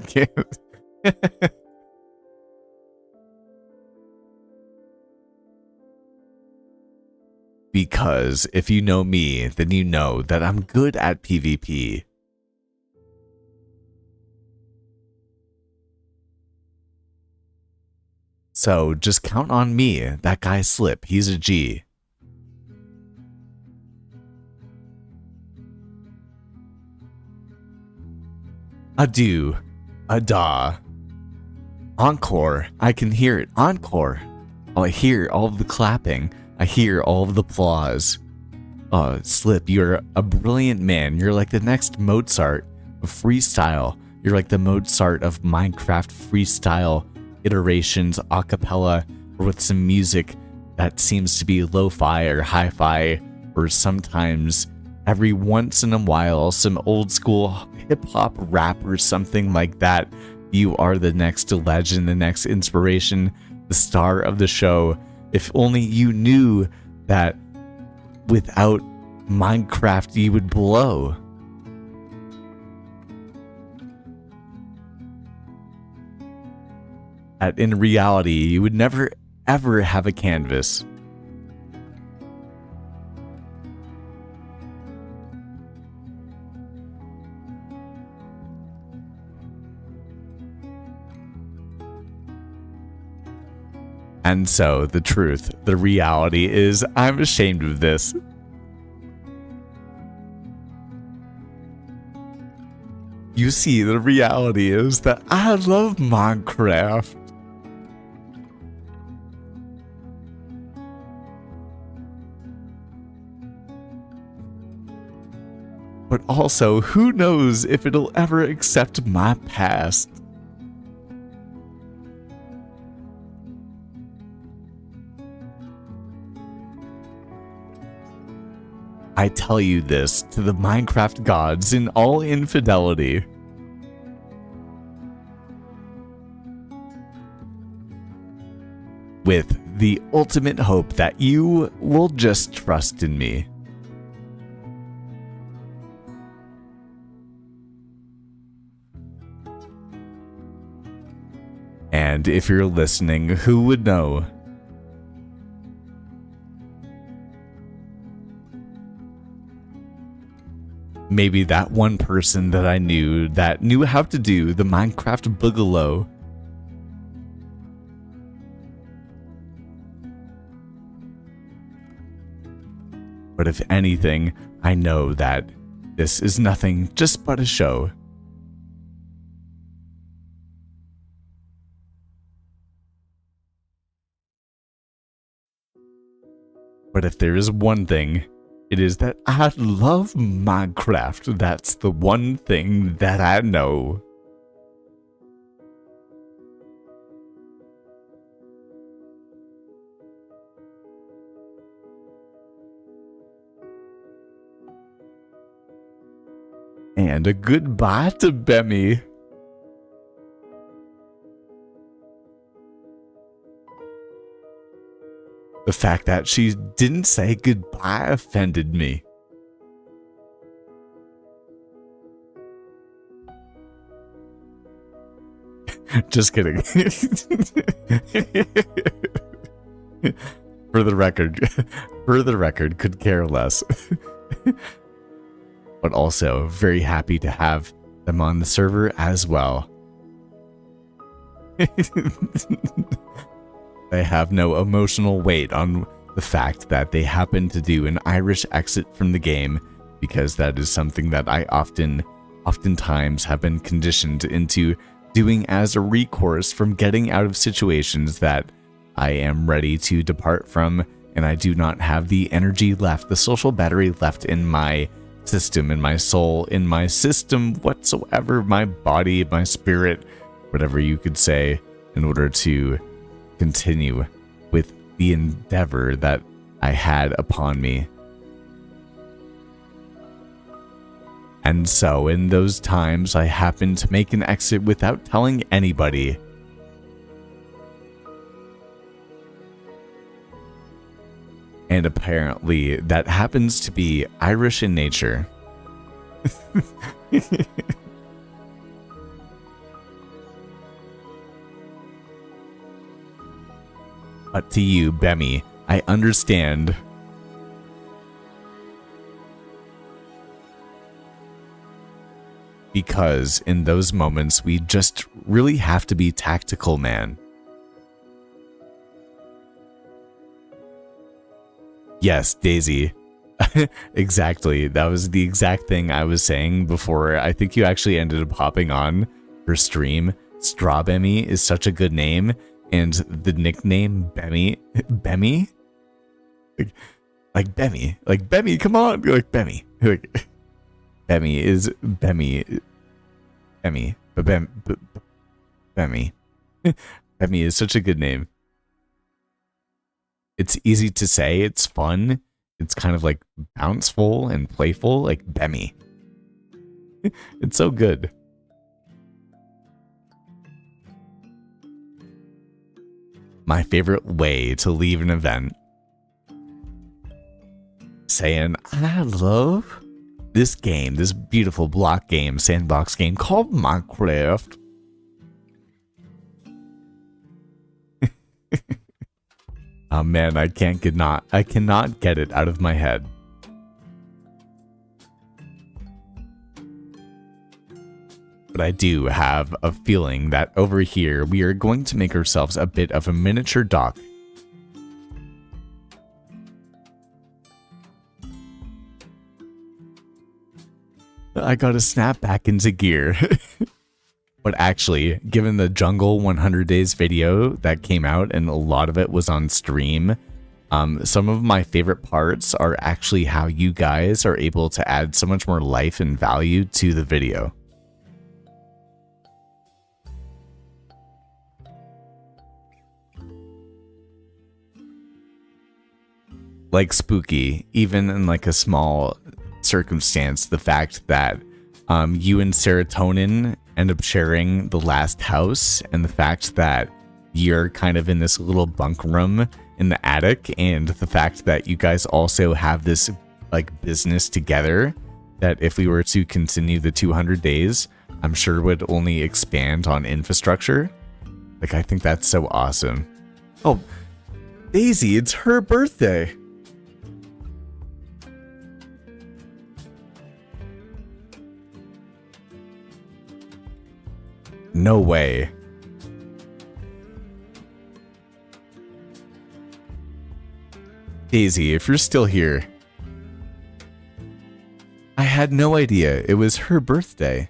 Can't. Because if you know me, then you know that I'm good at PvP. So just count on me. That guy Slip, he's a G. Adieu. Ada. Encore. I can hear it. Encore. I hear all of the clapping. I hear all of the applause. Slip, you're a brilliant man. You're like the next Mozart of freestyle. You're like the Mozart of Minecraft freestyle iterations, a cappella, or with some music that seems to be lo-fi or hi-fi, or sometimes every once in a while some old school hip-hop rap or something like that. You are the next legend, the next inspiration, the star of the show. If only you knew that without Minecraft you would blow. That in reality you would never ever have a canvas. And so, the truth, the reality is, I'm ashamed of this. You see, the reality is that I love Minecraft. But also, who knows if it'll ever accept my past? I tell you this to the Minecraft gods in all infidelity. With the ultimate hope that you will just trust in me. And if you're listening, who would know? Maybe that one person that I knew that knew how to do the Minecraft Boogaloo. But if anything, I know that this is nothing just but a show. But if there is one thing, it is that I love Minecraft. That's the one thing that I know. And a goodbye to Bemmy. The fact that she didn't say goodbye offended me. Just kidding. For the record, could care less. But also very happy to have them on the server as well. They have no emotional weight on the fact that they happen to do an Irish exit from the game, because that is something that I oftentimes have been conditioned into doing as a recourse from getting out of situations that I am ready to depart from, and I do not have the energy left, the social battery left in my system, in my soul, in my system whatsoever, my body, my spirit, whatever you could say, in order to continue with the endeavor that I had upon me. And so in those times, I happened to make an exit without telling anybody. And apparently, that happens to be Irish in nature. But to you, Bemmy, I understand. Because in those moments, we just really have to be tactical, man. Yes, Daisy. Exactly. That was the exact thing I was saying before. I think you actually ended up hopping on her stream. Strawbemmy is such a good name. And the nickname Bemmy, like Bemmy, come on, like Bemmy, like Bemmy is Bemmy, Bemmy, but Bemmy, Bemmy is such a good name. It's easy to say, it's fun, it's kind of like bounceful and playful, like Bemmy. It's so good. My favorite way to leave an event. Saying, I love this game, this beautiful block game, sandbox game called Minecraft. Oh man, I cannot get it out of my head. But I do have a feeling that over here we are going to make ourselves a bit of a miniature dock. I gotta snap back into gear. But actually, given the Jungle 100 Days video that came out and a lot of it was on stream, some of my favorite parts are actually how you guys are able to add so much more life and value to the video. Like Spooky, even in like a small circumstance, the fact that you and Serotonin end up sharing the last house, and the fact that you're kind of in this little bunk room in the attic, and the fact that you guys also have this like business together that if we were to continue the 200 days, I'm sure would only expand on infrastructure. Like, I think that's so awesome. Oh, Daisy, it's her birthday. No way. Daisy, if you're still here. I had no idea it was her birthday.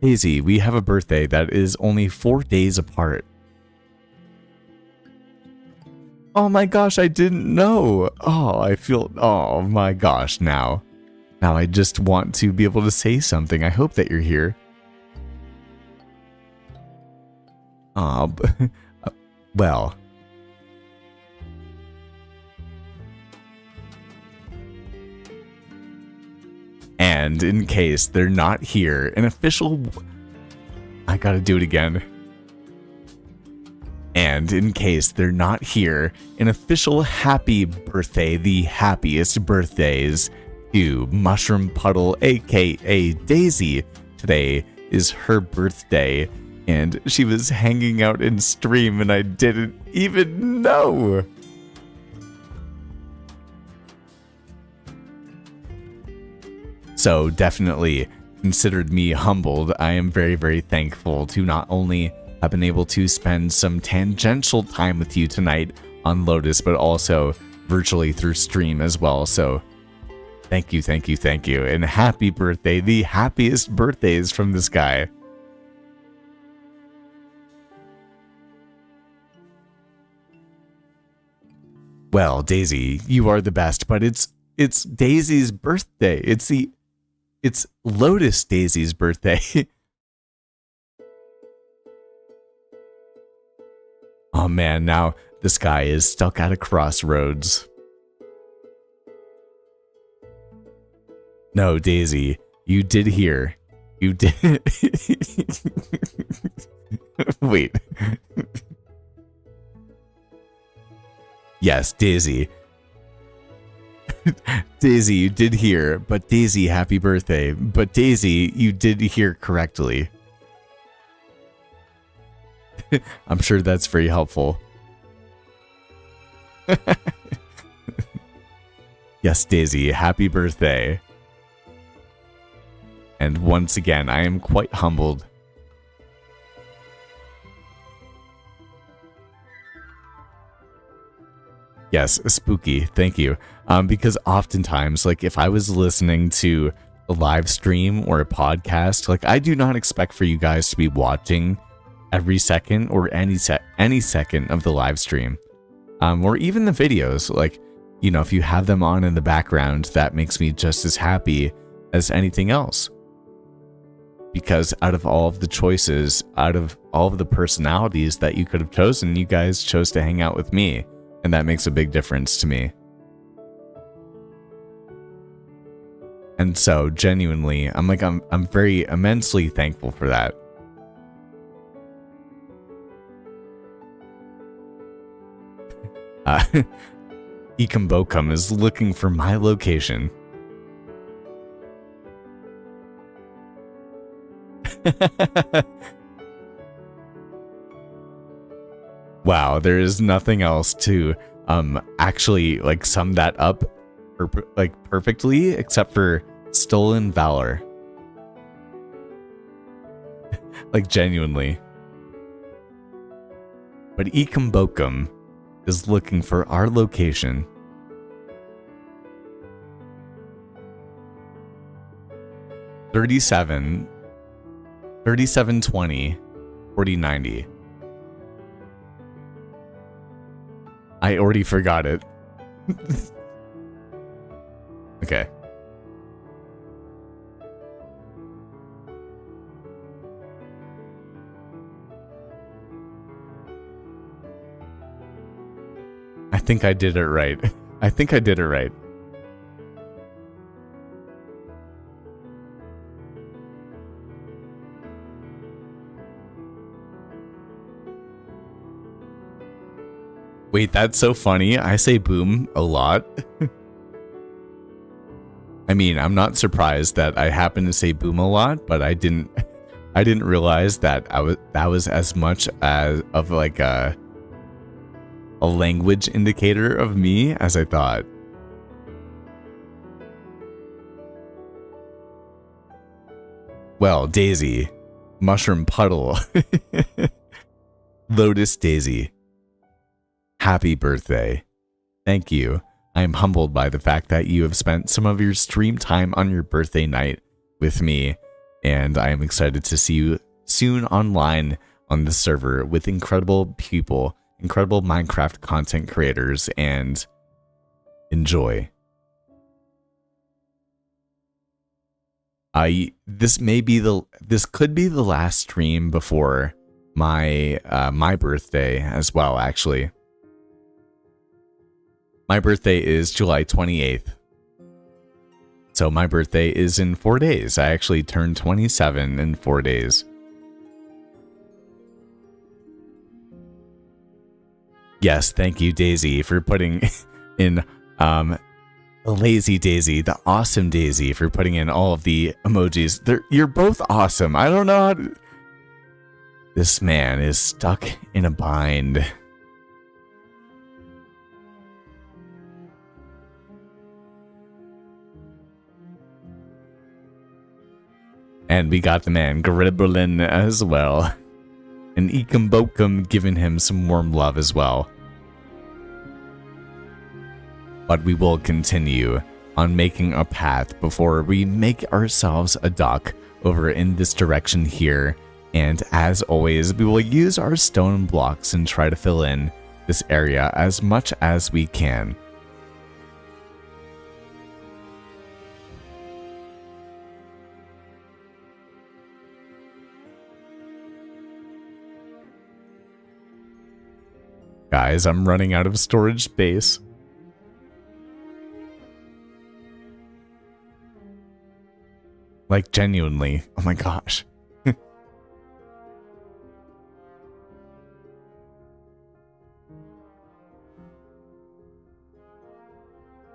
Daisy, we have a birthday that is only 4 days apart. Oh my gosh, I didn't know. Oh my gosh, now I just want to be able to say something. I hope that you're here. Well. And in case they're not here, an official... I gotta do it again. And in case they're not here, an official happy birthday, the happiest birthdays to Mushroom Puddle, aka Daisy. Today is her birthday. And she was hanging out in stream and I didn't even know. So definitely considered me humbled. I am very, very thankful to not only have been able to spend some tangential time with you tonight on Lotus, but also virtually through stream as well. So thank you, thank you, thank you. And happy birthday, the happiest birthdays from this guy. Well, Daisy, you are the best, but it's Daisy's birthday. It's Lotus Daisy's birthday. Oh man, now this guy is stuck at a crossroads. No, Daisy, you did hear. You did. Wait. Yes, Daisy. Daisy, you did hear, but Daisy, happy birthday. But Daisy, you did hear correctly. I'm sure that's very helpful. Yes, Daisy, happy birthday. And once again, I am quite humbled. Yes, spooky, thank you. Because oftentimes, like, if I was listening to a live stream or a podcast, like, I do not expect for you guys to be watching every second or any second of the live stream. Or even the videos, like, you know, if you have them on in the background, that makes me just as happy as anything else. Because out of all of the choices, out of all of the personalities that you could have chosen, you guys chose to hang out with me. And that makes a big difference to me. And so, genuinely, I'm very immensely thankful for that. Ekambokum is looking for my location. Wow, there is nothing else to actually like sum that up perfectly except for stolen valor. Like, genuinely. But Ekambokum is looking for our location. $37, $37.20, $40.90. I already forgot it. Okay. I think I did it right. I think I did it right. Wait, that's so funny. I say boom a lot. I mean, I'm not surprised that I happen to say boom a lot, but I didn't realize that that was as much as of like a language indicator of me as I thought. Well, Daisy, Mushroom Puddle, Lotus Daisy, happy birthday. Thank you. I am humbled by the fact that you have spent some of your stream time on your birthday night with me, and I am excited to see you soon online on the server with incredible people, incredible Minecraft content creators, and enjoy. This could be the last stream before my my birthday as well, actually. My birthday is July 28th. So my birthday is in 4 days. I actually turned 27 in 4 days. Yes, thank you, Daisy, for putting in the lazy Daisy, the awesome Daisy, for putting in all of the emojis. You're both awesome. I don't know how to... This man is stuck in a bind. And we got the man Gribbelin as well. And Ekambokum giving him some warm love as well. But we will continue on making a path before we make ourselves a dock over in this direction here. And as always, we will use our stone blocks and try to fill in this area as much as we can. Guys, I'm running out of storage space. Like, genuinely. Oh my gosh.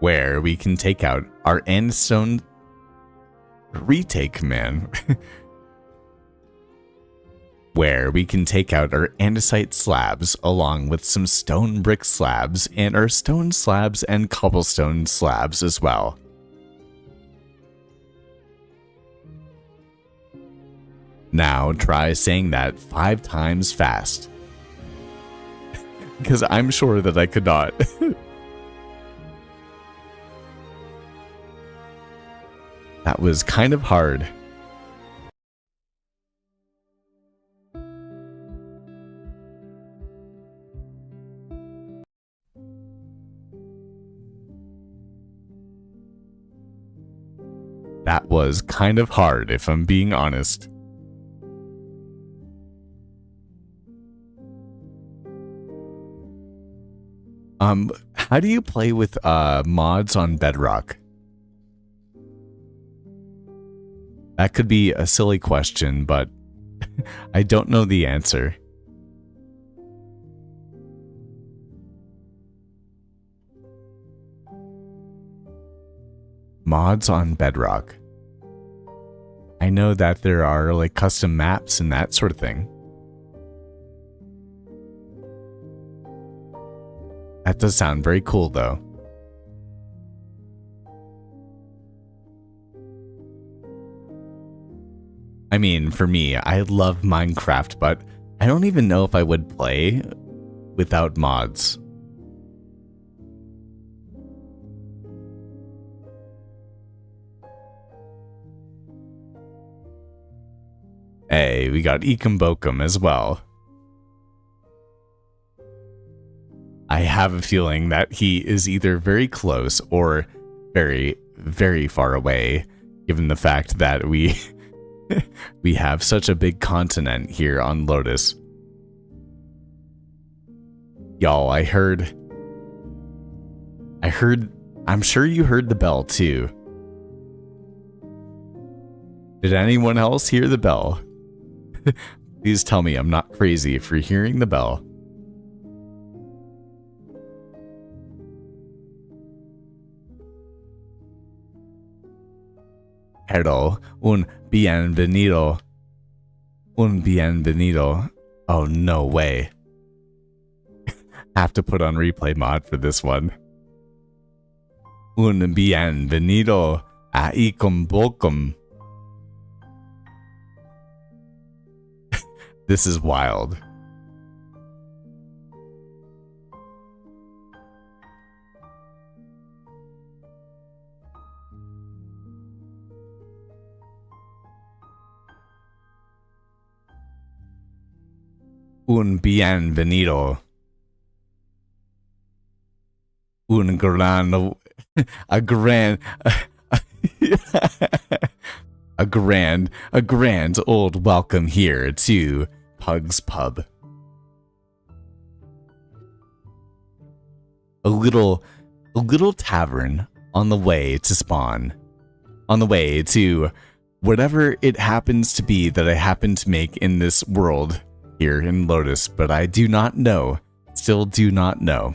Where we can take out our endstone retake man. where we can take out our andesite slabs along with some stone brick slabs and our stone slabs and cobblestone slabs as well. Now try saying that 5 times fast. Because I'm sure that I could not. That was kind of hard. That was kind of hard, if I'm being honest. How do you play with mods on Bedrock? That could be a silly question, but I don't know the answer. Mods on Bedrock. I know that there are like custom maps and that sort of thing. That does sound very cool though. I mean, for me, I love Minecraft, but I don't even know if I would play without mods. Hey, we got Ekum Bokum as well. I have a feeling that he is either very close or very, very far away, given the fact that we we have such a big continent here on Lotus. Y'all, I'm sure you heard the bell too. Did anyone else hear the bell? Please tell me I'm not crazy for hearing the bell. Hello, un bienvenido. Un bienvenido. Oh, no way. Have to put on replay mod for this one. Un bienvenido a Ekum Bokum. This is wild. Un bienvenido. Un gran... A grand... a grand old welcome here to Pug's Pub. A little tavern on the way to spawn. On the way to whatever it happens to be that I happen to make in this world here in Lotus, but I do not know. Still do not know.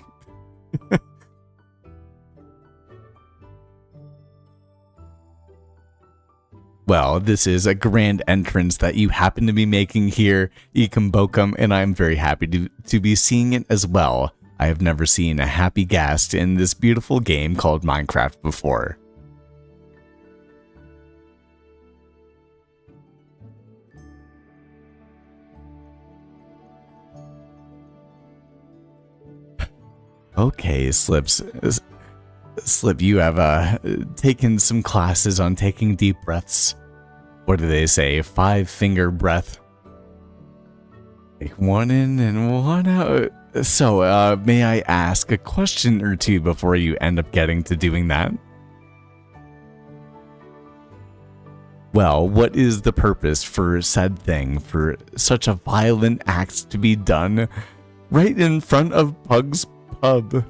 Well, this is a grand entrance that you happen to be making here, Ekum Bokum, and I'm very happy to be seeing it as well. I have never seen a happy ghast in this beautiful game called Minecraft before. Okay, Slip, you have taken some classes on taking deep breaths. What do they say? 5-finger breath. Take one in and one out. So, may I ask a question or two before you end up getting to doing that? Well, what is the purpose for said thing, for such a violent act to be done right in front of Pug's Pub?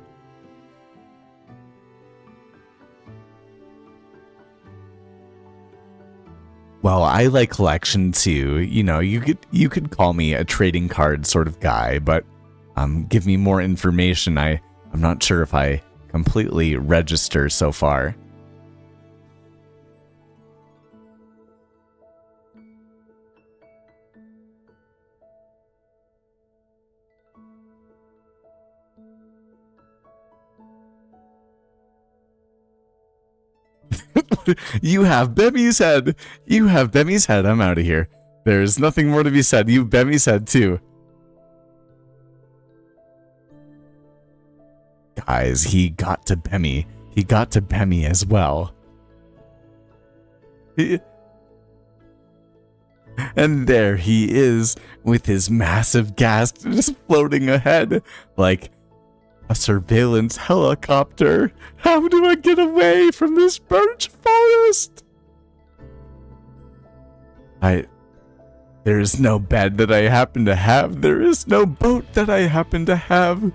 Well, I like collection too. You know, you could call me a trading card sort of guy, but give me more information. I'm not sure if I completely register so far. You have Bemmy's head. You have Bemmy's head. I'm out of here. There's nothing more to be said. You have Bemmy's head too. Guys, he got to Bemmy. He got to Bemmy as well. And there he is with his massive gas just floating ahead like a surveillance helicopter. How do I get away from this birch forest? There is no bed that I happen to have. There is no boat that I happen to have.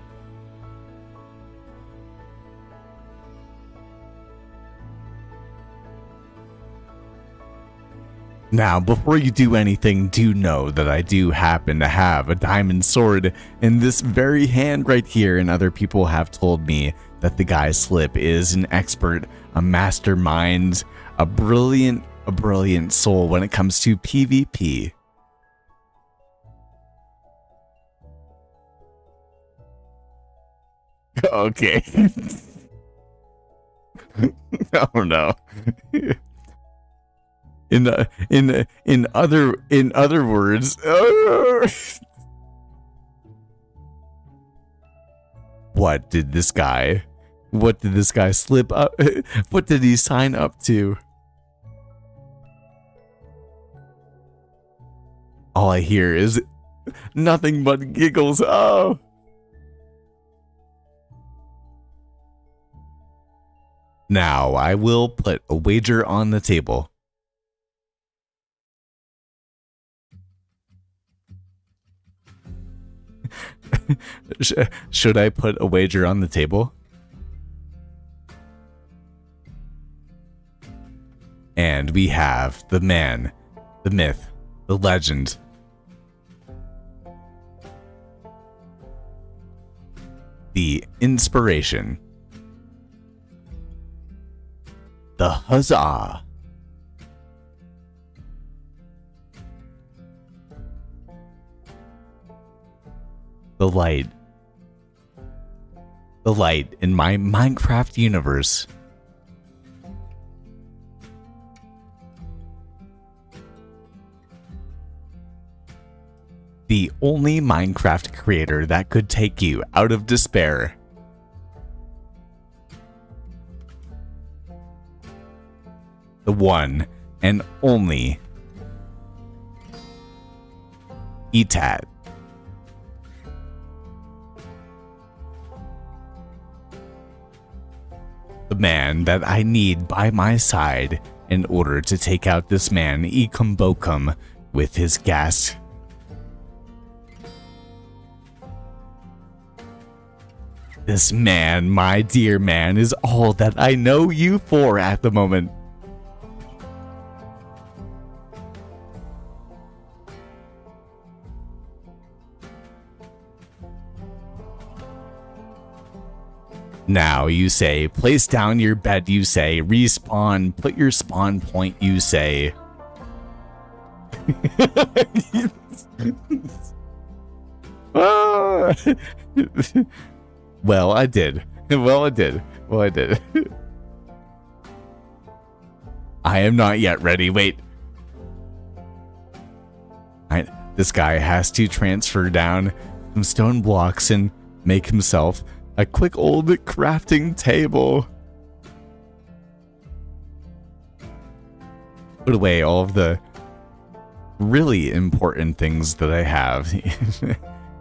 Now, before you do anything, do know that I do happen to have a diamond sword in this very hand right here, and other people have told me that the guy Slip is an expert, a mastermind, a brilliant soul when it comes to PvP. Okay. Oh no. In other words, what did this guy slip up? What did he sign up to? All I hear is nothing but giggles. Oh. Now I will put a wager on the table. Should I put a wager on the table? And we have the man, the myth, the legend, the inspiration, the huzzah, the light in my Minecraft universe. The only Minecraft creator that could take you out of despair. The one and only Etat. The man that I need by my side in order to take out this man Ekumbokum with his gas. This man, my dear man, is all that I know you for at the moment. Now, you say, place down your bed, you say, respawn, put your spawn point, you say. Well, I did. I am not yet ready, wait. This guy has to transfer down some stone blocks and make himself a quick old crafting table. Put away all of the really important things that I have.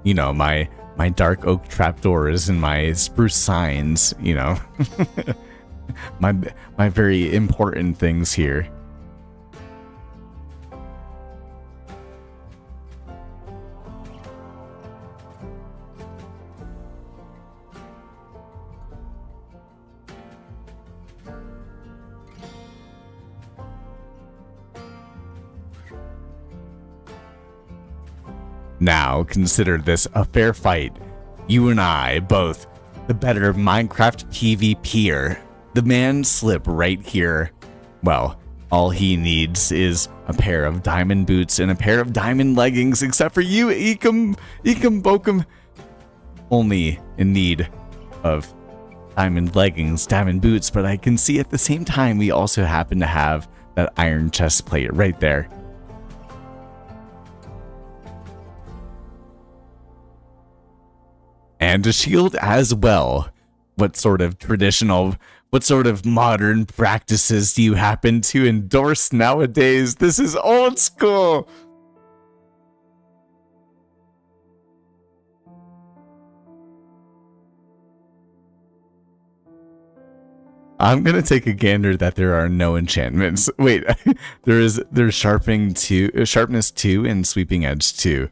You know, my dark oak trapdoors and my spruce signs, you know. my very important things here. Now, consider this a fair fight. You and I, both, the better Minecraft PvPer. The man Slip right here. Well, all he needs is a pair of diamond boots and a pair of diamond leggings, except for you, Ekumbokum. Only in need of diamond leggings, diamond boots, but I can see at the same time we also happen to have that iron chest plate right there. And a shield as well. What sort of modern practices do you happen to endorse nowadays? This is old school. I'm gonna take a gander that there are no enchantments. Wait, there's sharpness 2 and sweeping edge 2.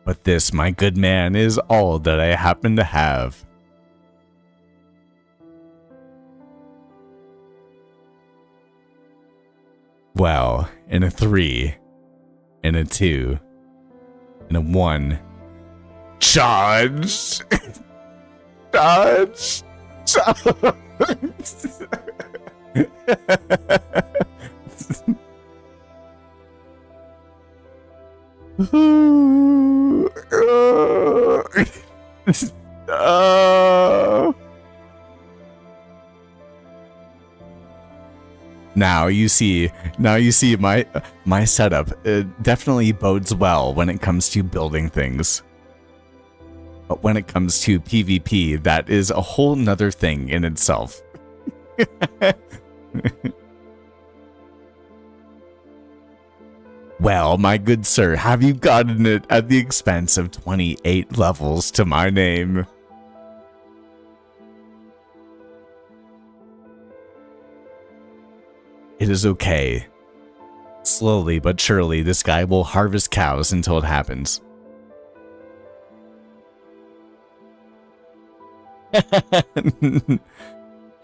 But this, my good man, is all that I happen to have. Well, in a 3, in a 2, in a 1. Charge! Charge! Charge! Now you see my setup. It definitely bodes well when it comes to building things. But when it comes to PvP, that is a whole nother thing in itself. Well, my good sir, have you gotten it at the expense of 28 levels to my name? It is okay. Slowly but surely, this guy will harvest cows until it happens.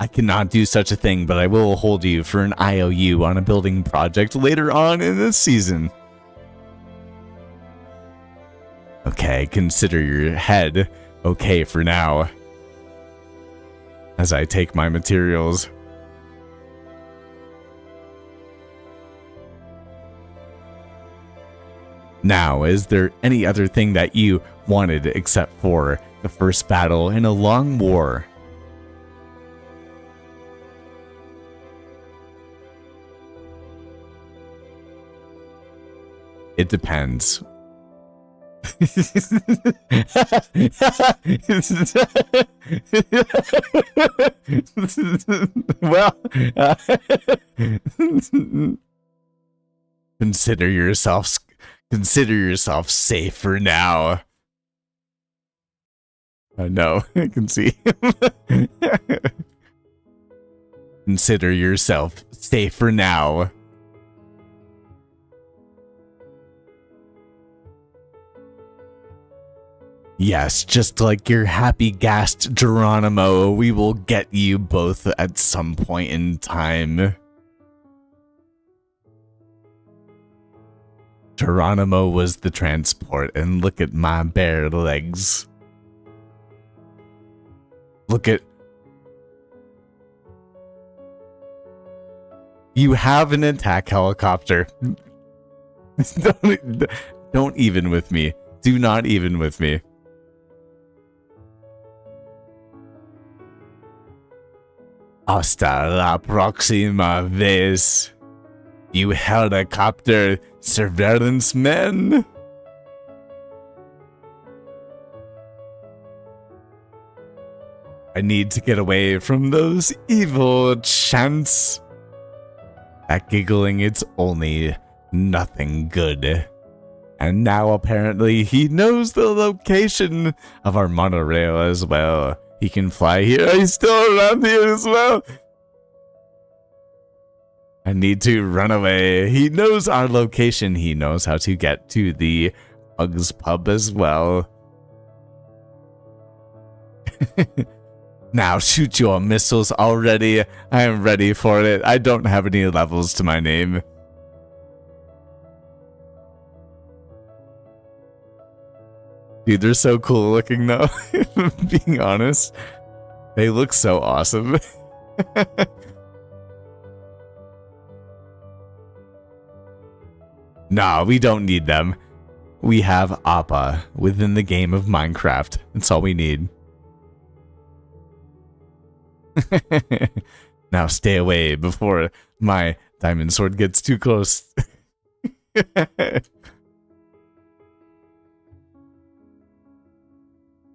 I cannot do such a thing, but I will hold you for an IOU on a building project later on in this season. Okay, consider your head okay for now. As I take my materials. Now, is there any other thing that you wanted except for the first battle in a long war? It depends. Well, consider yourself safe for now. No, I can see. Consider yourself safe for now. Yes, just like your happy gassed Geronimo, we will get you both at some point in time. Geronimo was the transport, and look at my bare legs. Look at... You have an attack helicopter. Don't even with me. Do not even with me. Hasta la próxima vez, you helicopter surveillance men. I need to get away from those evil chants. That giggling, it's only nothing good. And now apparently he knows the location of our monorail as well. He can fly here. He's still around here as well. I need to run away. He knows our location. He knows how to get to the Bugs Pub as well. Now shoot your missiles already. I am ready for it. I don't have any levels to my name. Dude, they're so cool looking though. Being honest, they look so awesome. Nah, we don't need them. we have Appa within the game of Minecraft. That's all we need. Now stay away before my diamond sword gets too close.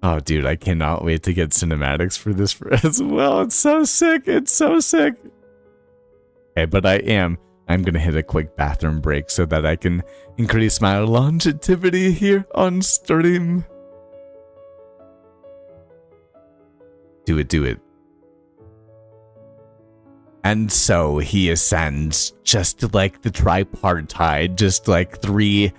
Oh, dude, I cannot wait to get cinematics for this as well. It's so sick. It's so sick. Okay, but I'm going to hit a quick bathroom break so that I can increase my longevity here on stream. Do it, do it. And so he ascends just like the tripartite, just like three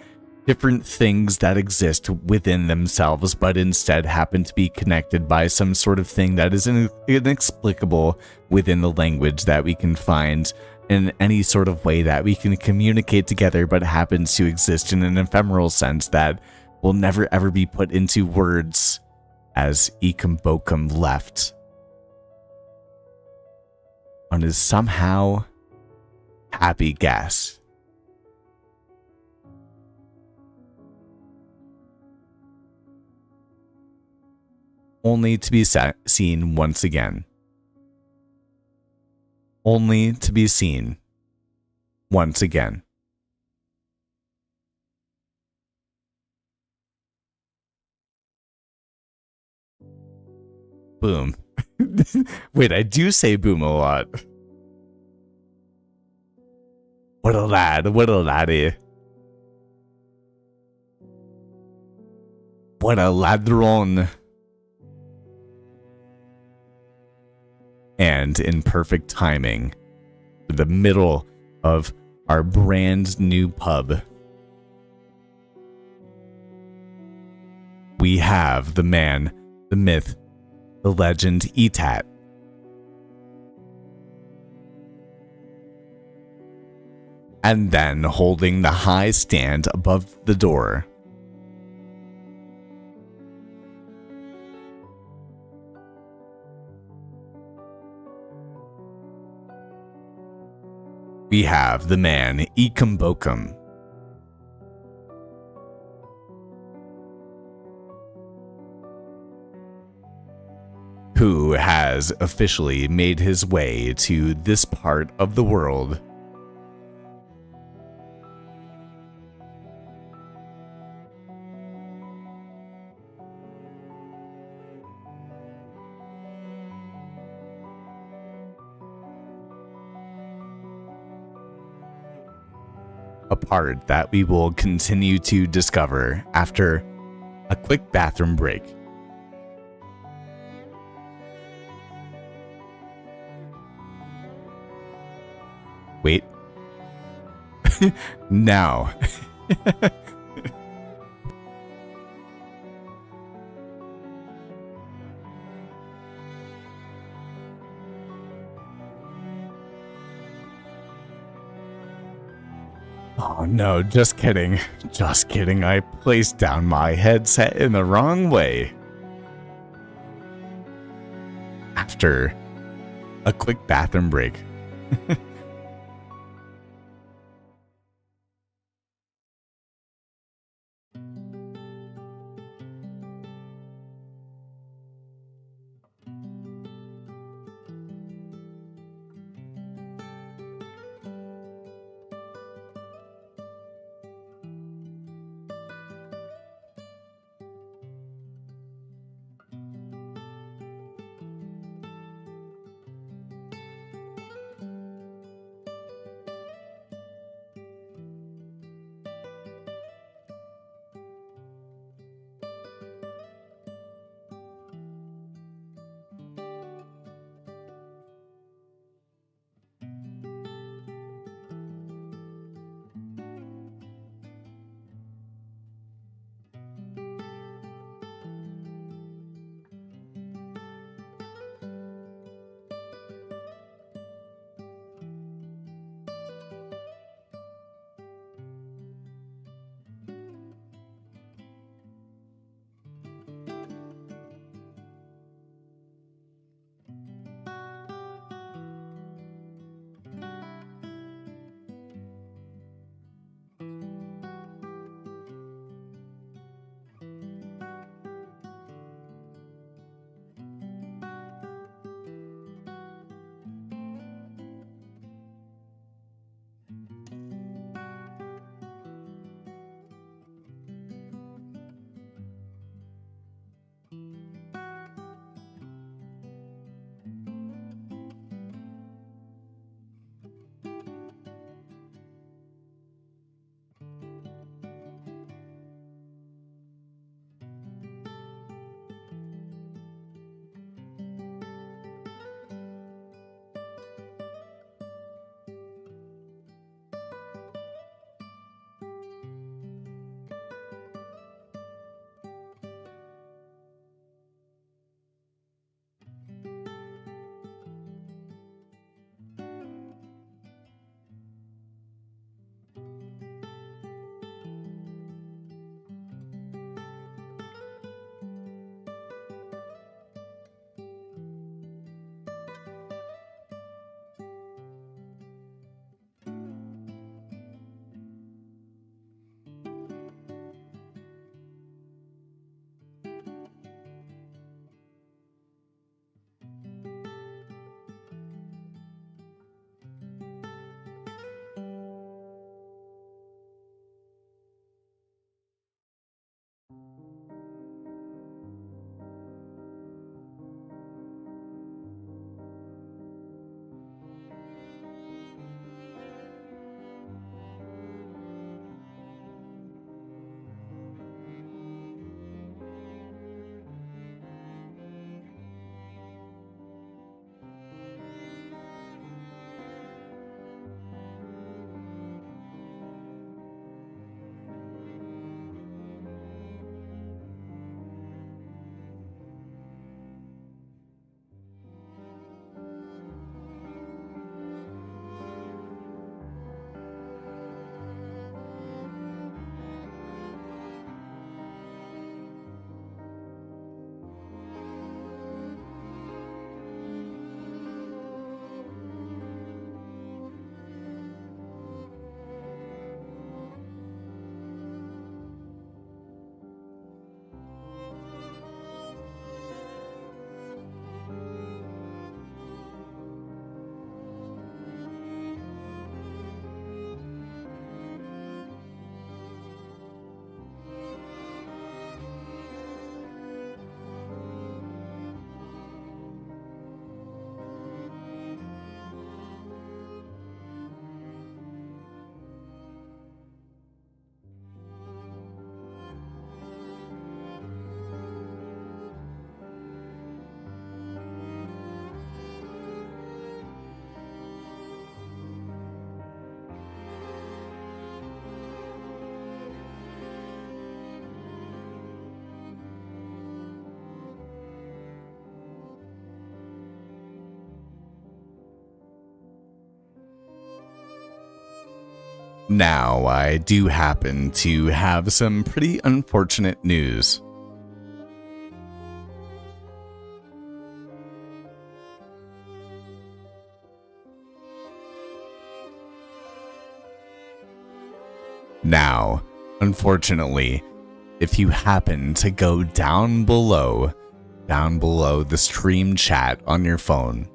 different things that exist within themselves, but instead happen to be connected by some sort of thing that is inexplicable within the language that we can find in any sort of way that we can communicate together, but happens to exist in an ephemeral sense that will never ever be put into words, as Ekumbokum left on his somehow happy guess. Only to be seen once again. Only to be seen once again. Boom. Wait, I do say boom a lot. What a lad, what a laddie. What a ladron. And in perfect timing, the middle of our brand new pub, we have the man, the myth, the legend, Etat. And then holding the high stand above the door, we have the man, Ekumbokum. Who has officially made his way to this part of the world. A part that we will continue to discover after a quick bathroom break. Wait. Now. Oh no, just kidding. Just kidding. I placed down my headset in the wrong way. After a quick bathroom break. Now, I do happen to have some pretty unfortunate news. Now, unfortunately, if you happen to go down below the stream chat on your phone,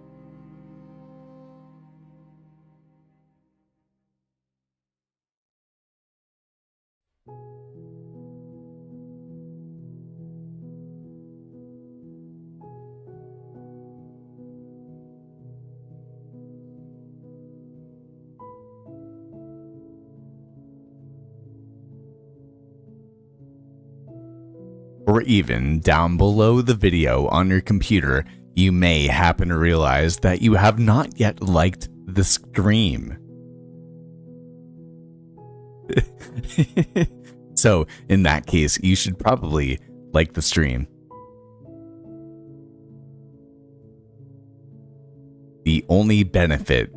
or even down below the video on your computer, you may happen to realize that you have not yet liked the stream. So, in that case, you should probably like the stream. The only benefit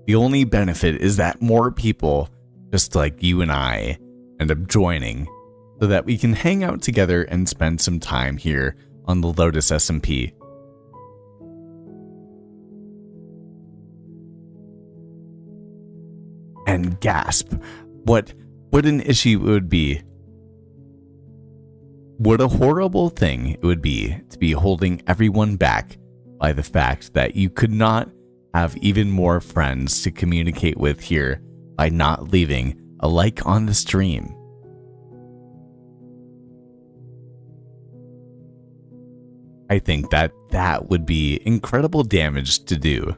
is that more people, just like you and I, end up joining, so that we can hang out together and spend some time here on the Lotus SMP. And gasp, what an issue it would be. What a horrible thing it would be to be holding everyone back by the fact that you could not have even more friends to communicate with here by not leaving a like on the stream. I think that would be incredible damage to do.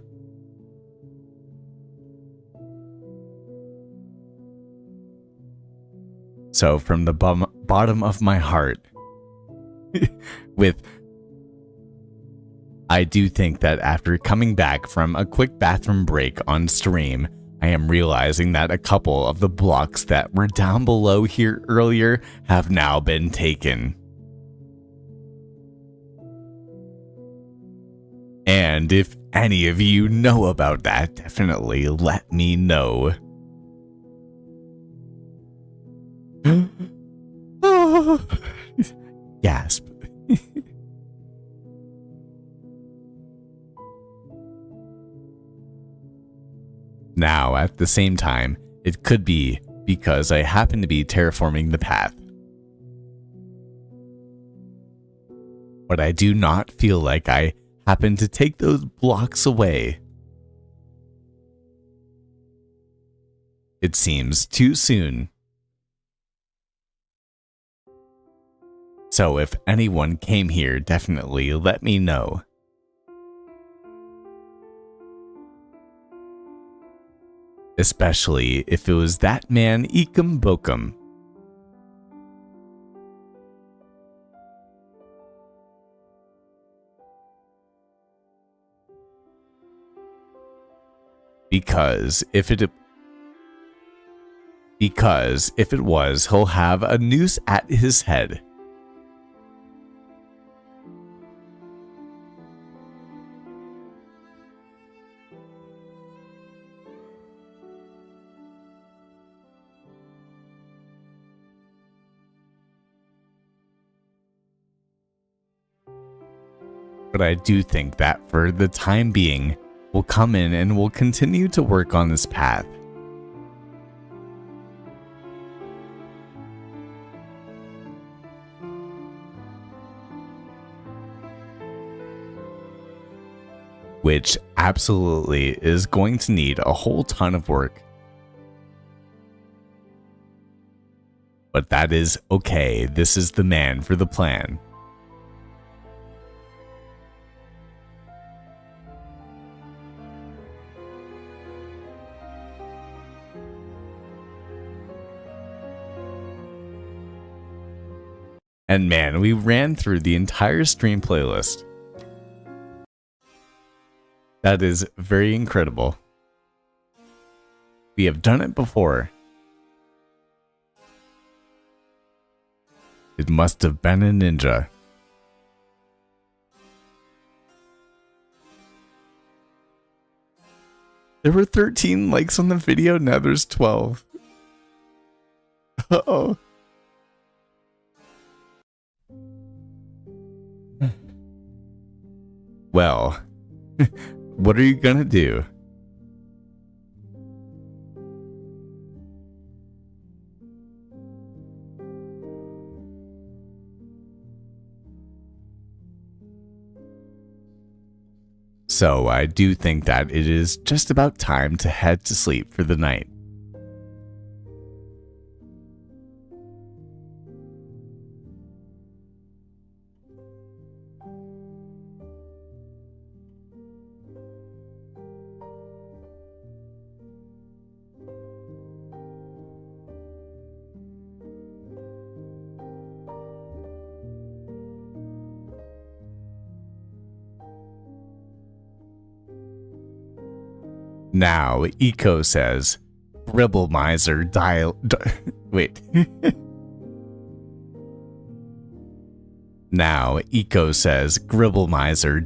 So from the bottom of my heart, I do think that after coming back from a quick bathroom break on stream, I am realizing that a couple of the blocks that were down below here earlier have now been taken. And if any of you know about that, definitely let me know. Oh, gasp. Now, at the same time, it could be because I happen to be terraforming the path. But I do not feel like I happen to take those blocks away. It seems too soon. So if anyone came here, definitely let me know. Especially if it was that man Ekum Bokum. Because if it was, he'll have a noose at his head. But I do think that for the time being, we'll come in and we'll continue to work on this path. Which absolutely is going to need a whole ton of work. But that is okay. This is the man for the plan. And man, we ran through the entire stream playlist. That is very incredible. We have done it before. It must have been a ninja. There were 13 likes on the video, now there's 12. Uh-oh. Well, what are you gonna do? So I do think that it is just about time to head to sleep for the night. Now, Eco says, Gribble Miser wait. Now, Eco says, Gribble Miser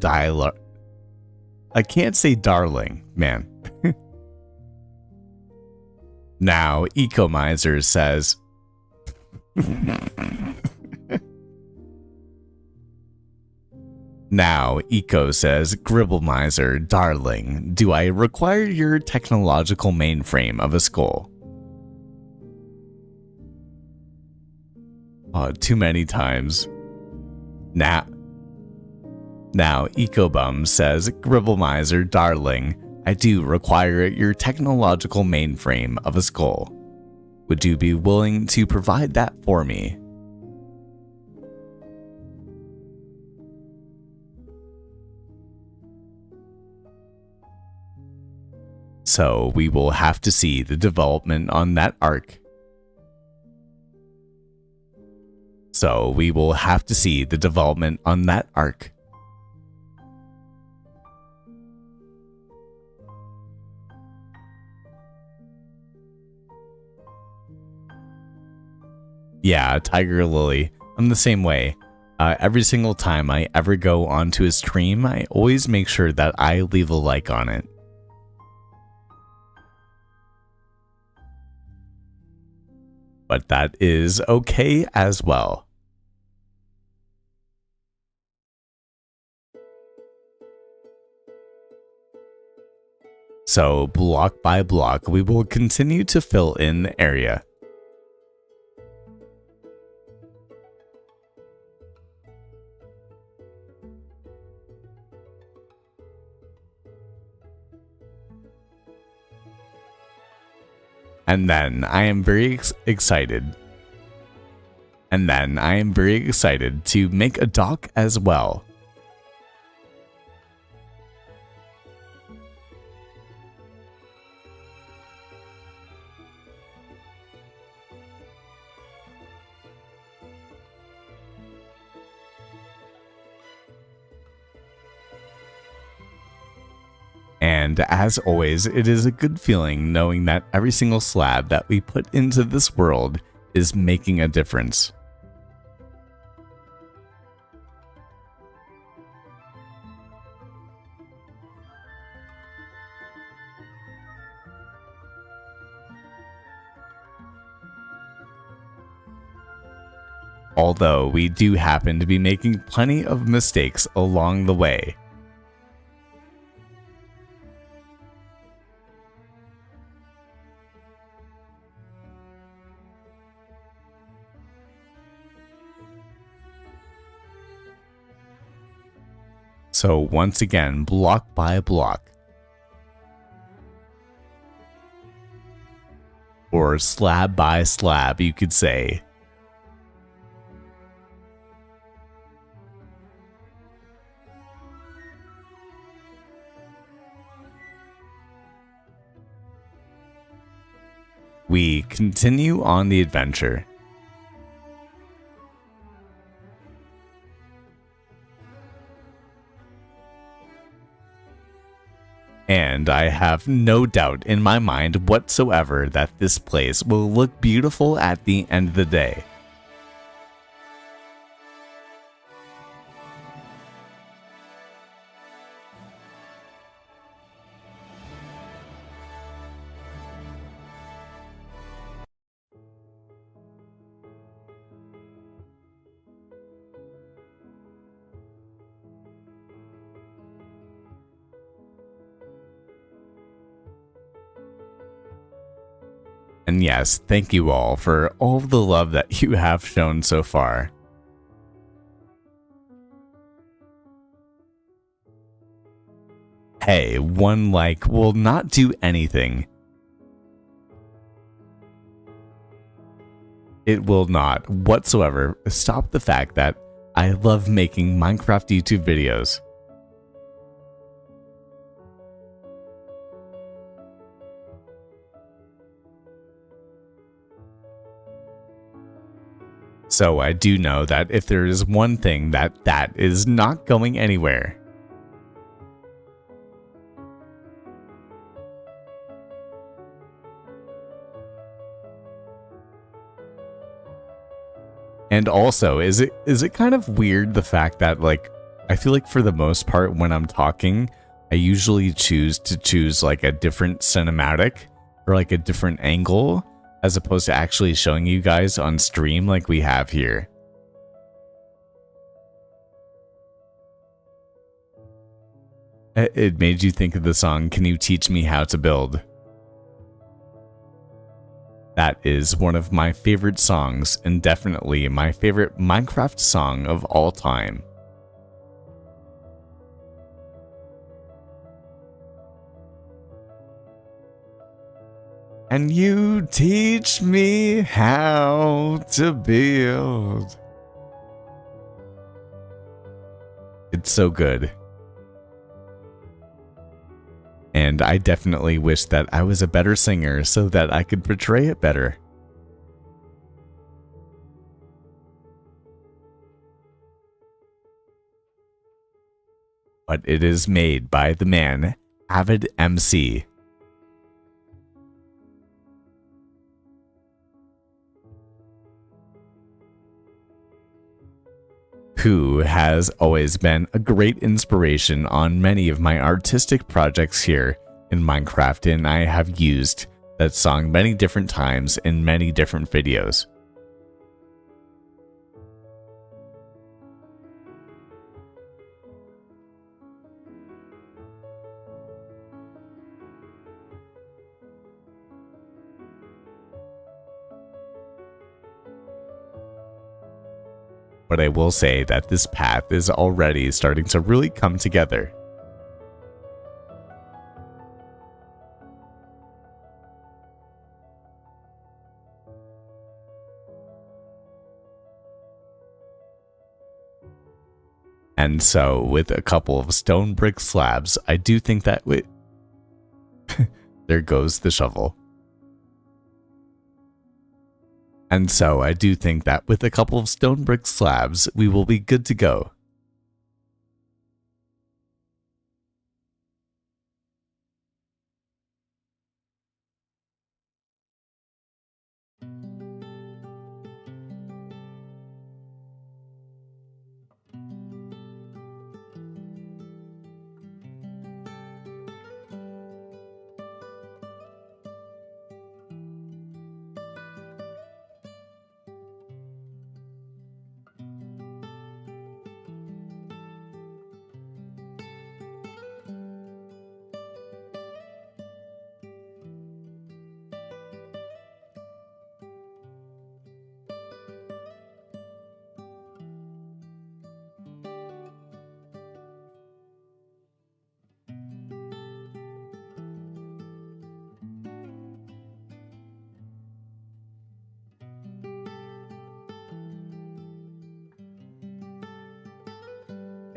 I can't say darling, man. Now, Eco Miser says, Now, Eco says, Gribble Miser, darling, do I require your technological mainframe of a skull? Too many times. Now, Ecobum says, Gribble Miser, darling, I do require your technological mainframe of a skull. Would you be willing to provide that for me? So we will have to see the development on that arc. Yeah, Tiger Lily. I'm the same way. Every single time I ever go onto a stream, I always make sure that I leave a like on it. But that is okay as well. So, block by block, we will continue to fill in the area. And then I am very excited. To make a dock as well. And as always, it is a good feeling knowing that every single slab that we put into this world is making a difference. Although we do happen to be making plenty of mistakes along the way. So once again, block by block. Or slab by slab, you could say. We continue on the adventure. And I have no doubt in my mind whatsoever that this place will look beautiful at the end of the day. And yes, thank you all for all of the love that you have shown so far. Hey, one like will not do anything. It will not whatsoever stop the fact that I love making Minecraft YouTube videos. So I do know that if there is one thing that is not going anywhere. And also, is it kind of weird the fact that, like, I feel like for the most part when I'm talking, I usually choose like a different cinematic or like a different angle as opposed to actually showing you guys on stream like we have here. It made you think of the song, Can You Teach Me How to Build? That is one of my favorite songs, and definitely my favorite Minecraft song of all time. And you teach me how to build. It's so good. And I definitely wish that I was a better singer so that I could portray it better. But it is made by the man, Avid MC. Who has always been a great inspiration on many of my artistic projects here in Minecraft, and I have used that song many different times in many different videos. But I will say that this path is already starting to really come together. And so, with a couple of stone brick slabs, I do think that there goes the shovel. And so I do think that with a couple of stone brick slabs, we will be good to go.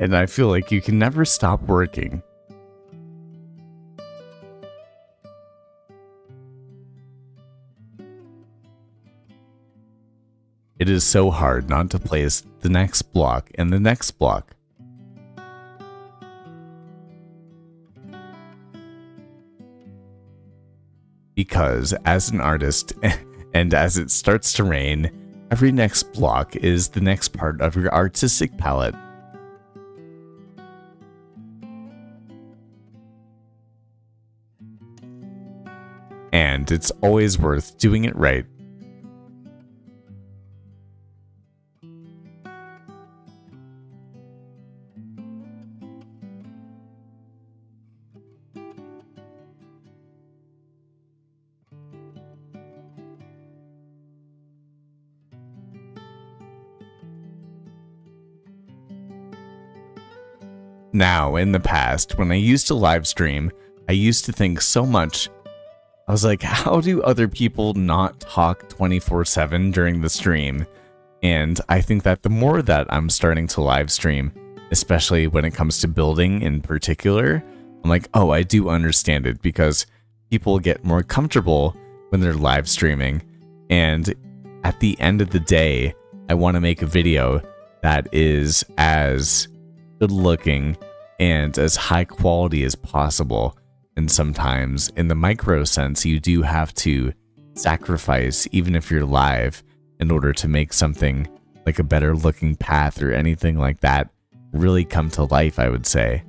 And I feel like you can never stop working. It is so hard not to place the next block and the next block. Because as an artist, and as it starts to rain, every next block is the next part of your artistic palette. And it's always worth doing it right. Now, in the past, when I used to live stream, I used to think so much. I was like, how do other people not talk 24/7 during the stream? And I think that the more that I'm starting to live stream, especially when it comes to building in particular, I'm like, oh, I do understand it, because people get more comfortable when they're live streaming. And at the end of the day, I want to make a video that is as good looking and as high quality as possible. And sometimes in the micro sense, you do have to sacrifice, even if you're live, in order to make something like a better looking path or anything like that really come to life, I would say.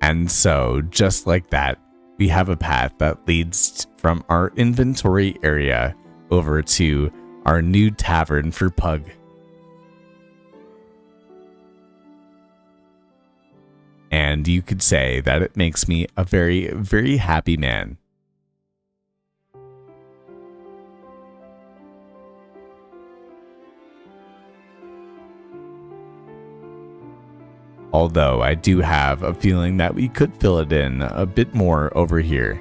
And so, just like that, we have a path that leads from our inventory area over to our new tavern for Pug. And you could say that it makes me a very, very happy man. Although I do have a feeling that we could fill it in a bit more over here.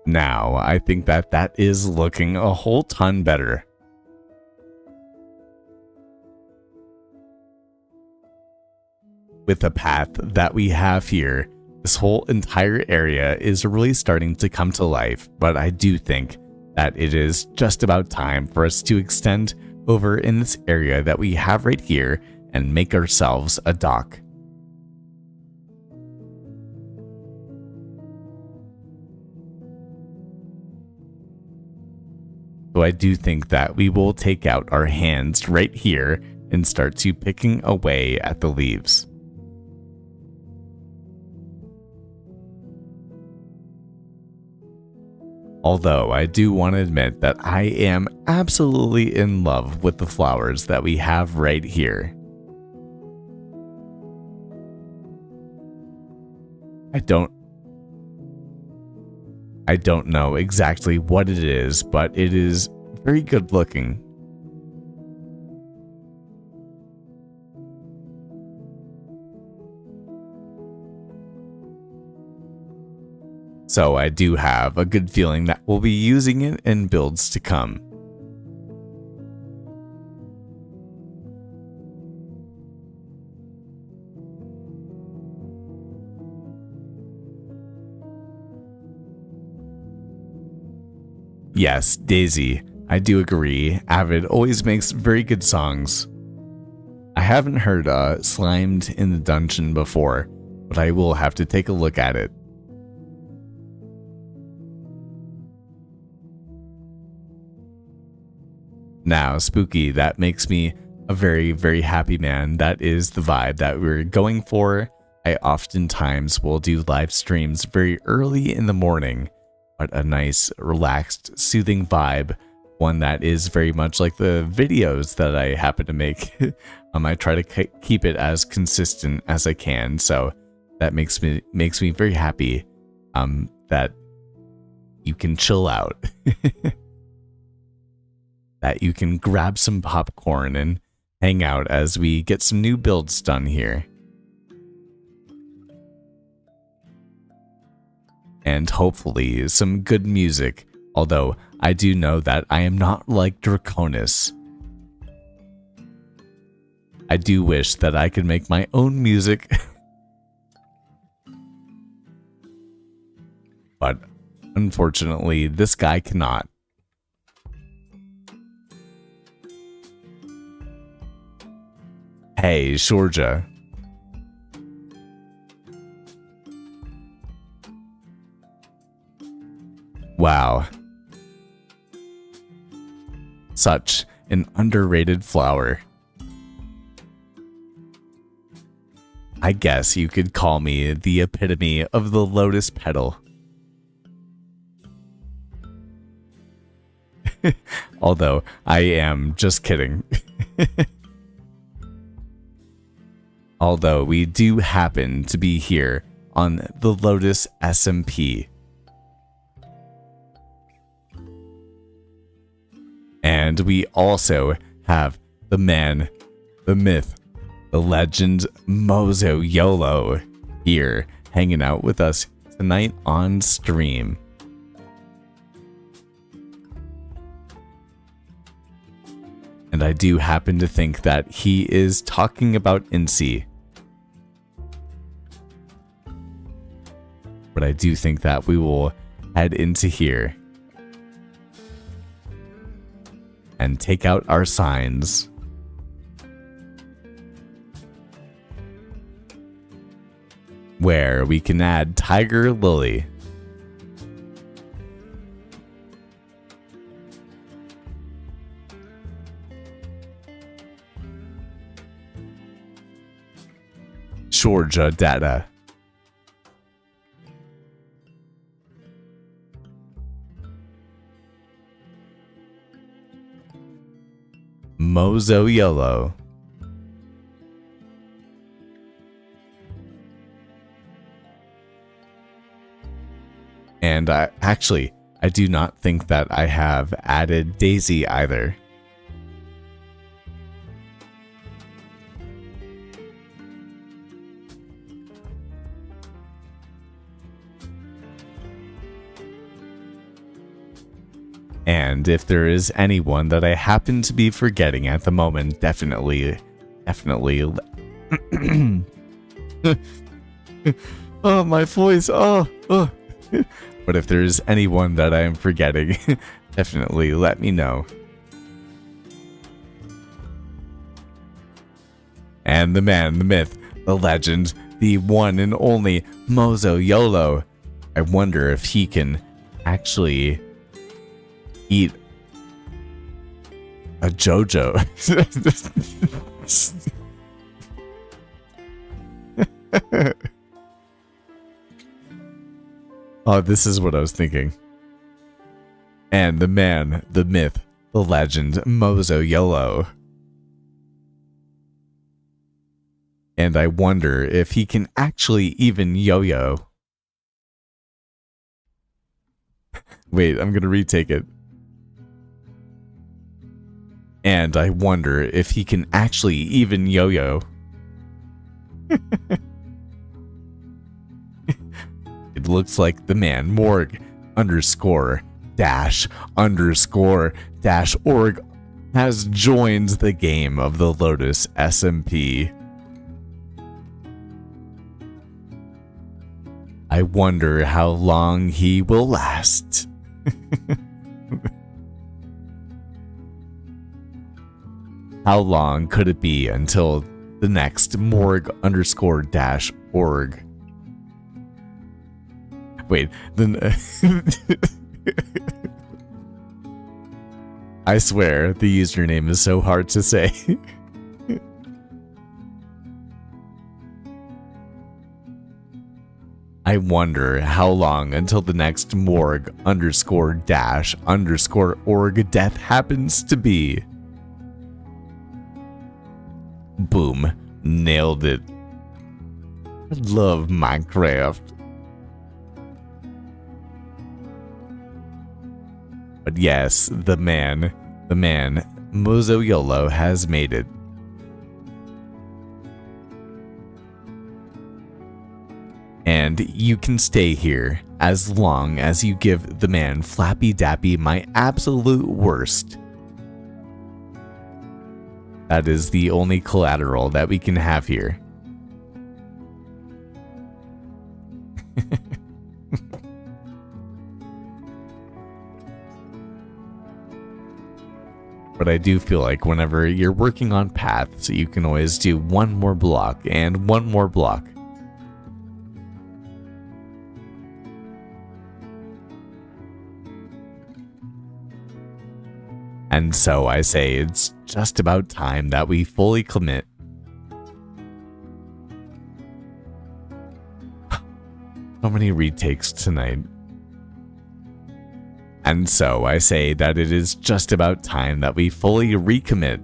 Now, I think that that is looking a whole ton better. With the path that we have here, this whole entire area is really starting to come to life, but I do think that it is just about time for us to extend over in this area that we have right here and make ourselves a dock. So I do think that we will take out our hands right here and start to picking away at the leaves. Although I do want to admit that I am absolutely in love with the flowers that we have right here. I don't know exactly what it is, but it is very good looking. So I do have a good feeling that we'll be using it in builds to come. Yes, Daisy, I do agree. Avid always makes very good songs. I haven't heard Slimed in the Dungeon before, but I will have to take a look at it. Now, Spooky, that makes me a very, very happy man. That is the vibe that we're going for. I oftentimes will do live streams very early in the morning, but a nice, relaxed, soothing vibe. One that is very much like the videos that I happen to make. I try to keep it as consistent as I can, so that makes me very happy that you can chill out. That you can grab some popcorn and hang out as we get some new builds done here. And hopefully some good music, although I do know that I am not like Draconis. I do wish that I could make my own music. But unfortunately, this guy cannot. Hey, Shorja. Wow. Such an underrated flower. I guess you could call me the epitome of the lotus petal. Although, I am just kidding. Although, we do happen to be here on the Lotus SMP. And we also have the man, the myth, the legend, Mozo YOLO here hanging out with us tonight on stream. And I do happen to think that he is talking about Incy. But I do think that we will head into here and take out our signs. Where we can add Tiger Lily. Shorja data. Mozo YOLO. And I do not think that I have added Daisy either. And if there is anyone that I happen to be forgetting at the moment, definitely. Oh, my voice. Oh. But if there's anyone that I am forgetting, definitely let me know. And the man, the myth, the legend, the one and only Mozo YOLO. I wonder if he can actually eat a JoJo. Oh, this is what I was thinking. And the man, the myth, the legend, Mozo YOLO. And I wonder if he can actually even yo-yo. Wait, I'm gonna retake it. And I wonder if he can actually even yo-yo. It looks like the man Morg __ org has joined the game of the Lotus SMP. I wonder how long he will last. How long could it be until the next Morg _ org? Wait, then I swear the username is so hard to say. I wonder how long until the next Morg _ org death happens to be. Boom, nailed it. I love Minecraft. But yes, the man, Mozoyolo has made it. And you can stay here as long as you give the man Flappy Dappy my absolute worst. That is the only collateral that we can have here. But I do feel like whenever you're working on paths, you can always do one more block and one more block. And so I say it's just about time that we fully commit. So many retakes tonight. And so I say that it is just about time that we fully recommit.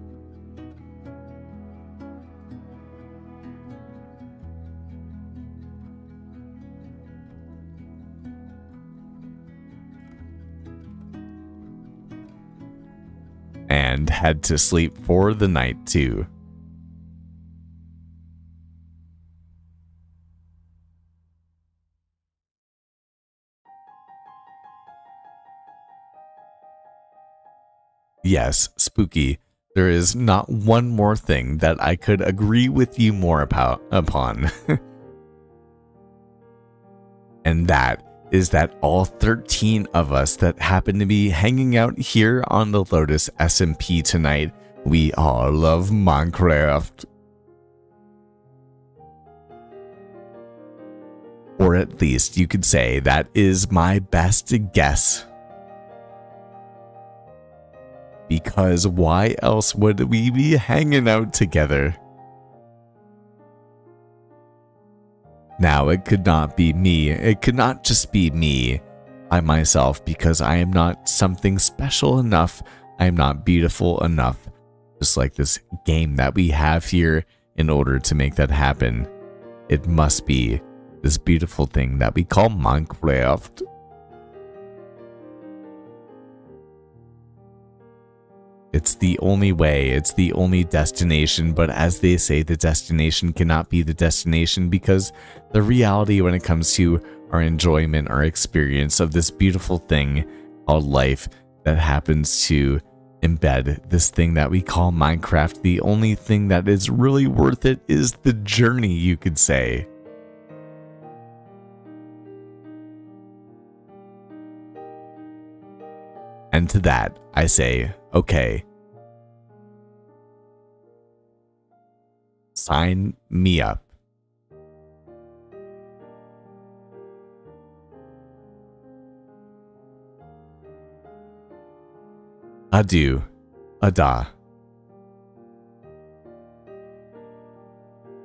And head to sleep for the night too. Yes, Spooky, there is not one more thing that I could agree with you more upon. And that is that all 13 of us that happen to be hanging out here on the Lotus SMP tonight, we all love Minecraft. Or at least you could say that is my best guess. Because why else would we be hanging out together? Now, it could not be me. It could not just be me by myself, because I am not something special enough. I am not beautiful enough. Just like this game that we have here, in order to make that happen, it must be this beautiful thing that we call Minecraft. It's the only way, it's the only destination, but as they say, the destination cannot be the destination, because the reality when it comes to our enjoyment, our experience of this beautiful thing called life that happens to embed this thing that we call Minecraft, the only thing that is really worth it is the journey, you could say. And to that, I say, okay, sign me up. Adieu, Ada.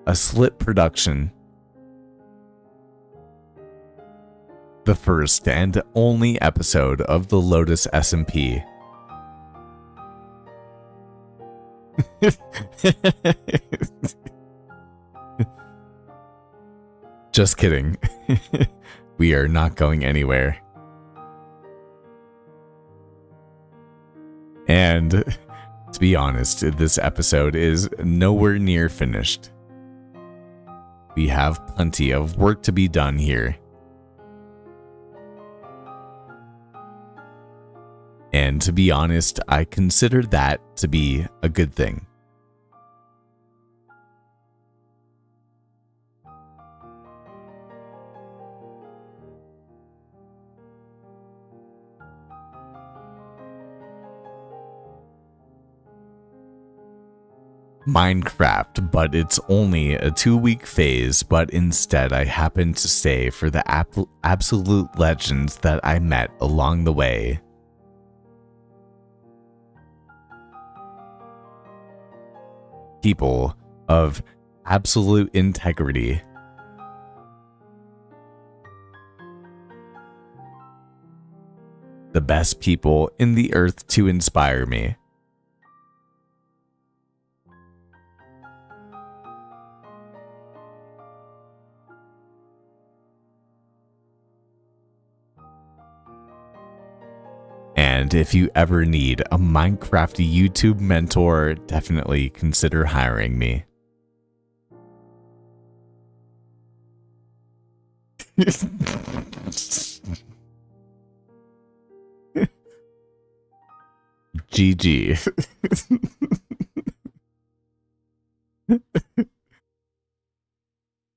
A Slip production. The first and only episode of the Lotus SMP. Just kidding. We are not going anywhere. And to be honest, this episode is nowhere near finished. We have plenty of work to be done here. And to be honest, I consider that to be a good thing. Minecraft, but it's only a 2-week phase, but instead I happen to stay for the absolute legends that I met along the way. People of absolute integrity. The best people in the earth to inspire me. And And if you ever need a Minecraft YouTube mentor, definitely consider hiring me. GG.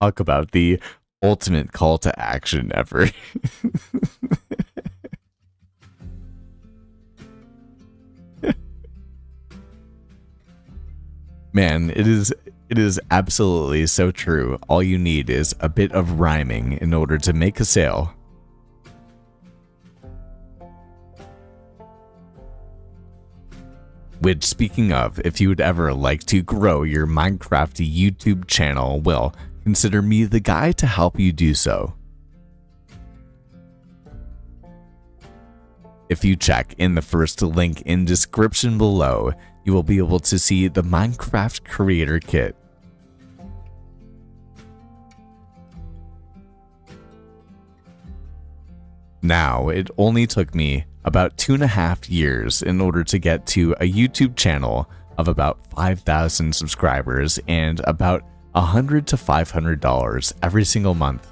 Talk about the ultimate call to action ever. Man, it is absolutely so true. All you need is a bit of rhyming in order to make a sale. Which, speaking of, if you would ever like to grow your Minecraft YouTube channel, well, consider me the guy to help you do so. If you check in the first link in description below, you will be able to see the Minecraft Creator Kit. Now, it only took me about 2.5 years in order to get to a YouTube channel of about 5,000 subscribers and about $100 to $500 every single month.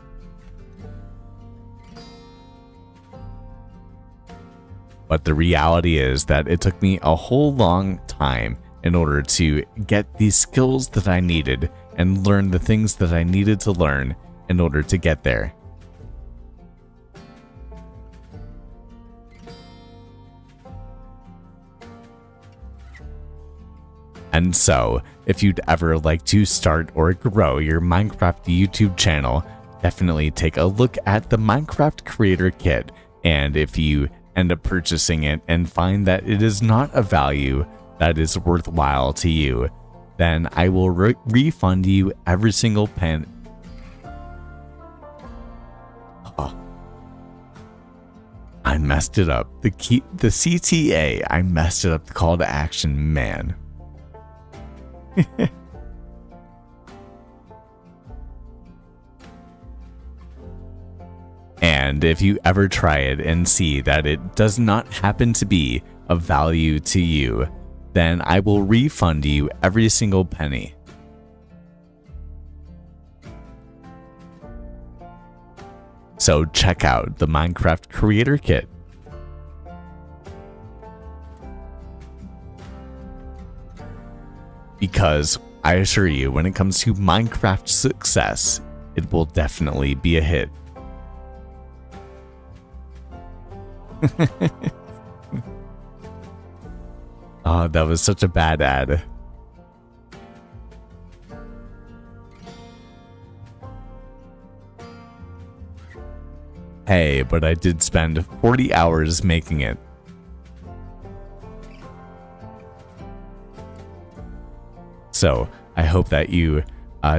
But the reality is that it took me a whole long time in order to get the skills that I needed and learn the things that I needed to learn in order to get there. And so, if you'd ever like to start or grow your Minecraft YouTube channel, definitely take a look at the Minecraft Creator Kit, and if you end up purchasing it and find that it is not a value that is worthwhile to you, then I will refund you every single penny. Oh. I messed it up. The CTA, I messed it up. The call to action, man. And if you ever try it and see that it does not happen to be of value to you, then I will refund you every single penny. So check out the Minecraft Creator Kit. Because I assure you, when it comes to Minecraft success, it will definitely be a hit. Oh, that was such a bad ad. Hey, but I did spend 40 hours making it. So, I hope that you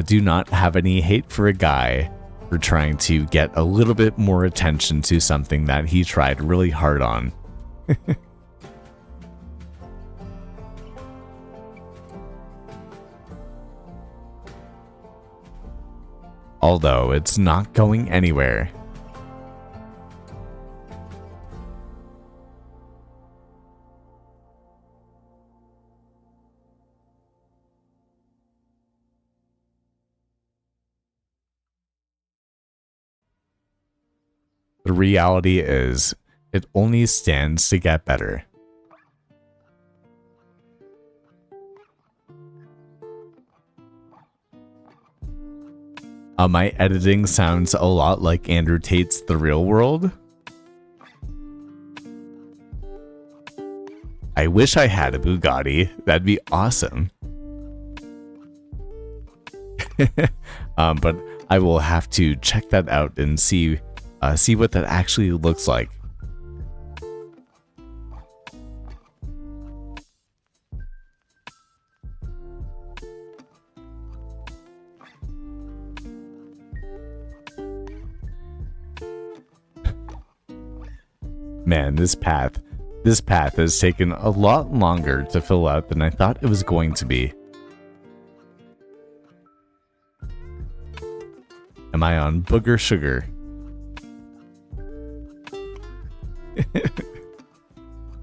do not have any hate for a guy for trying to get a little bit more attention to something that he tried really hard on. Although it's not going anywhere. The reality is, it only stands to get better. My editing sounds a lot like Andrew Tate's The Real World. I wish I had a Bugatti. That'd be awesome. But I will have to check that out and see what that actually looks like. Man, this path has taken a lot longer to fill out than I thought it was going to be. Am I on booger sugar?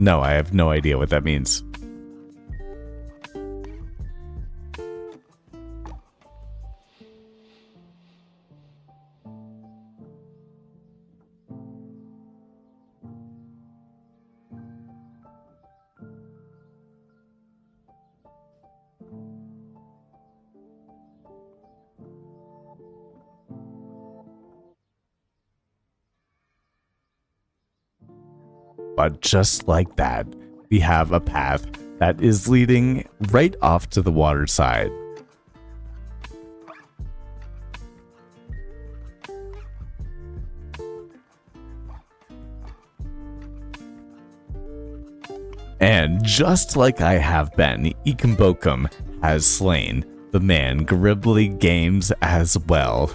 No, I have no idea what that means. But just like that, we have a path that is leading right off to the water side. And just like I have been, Ikambokum has slain the man Gribbly Games as well.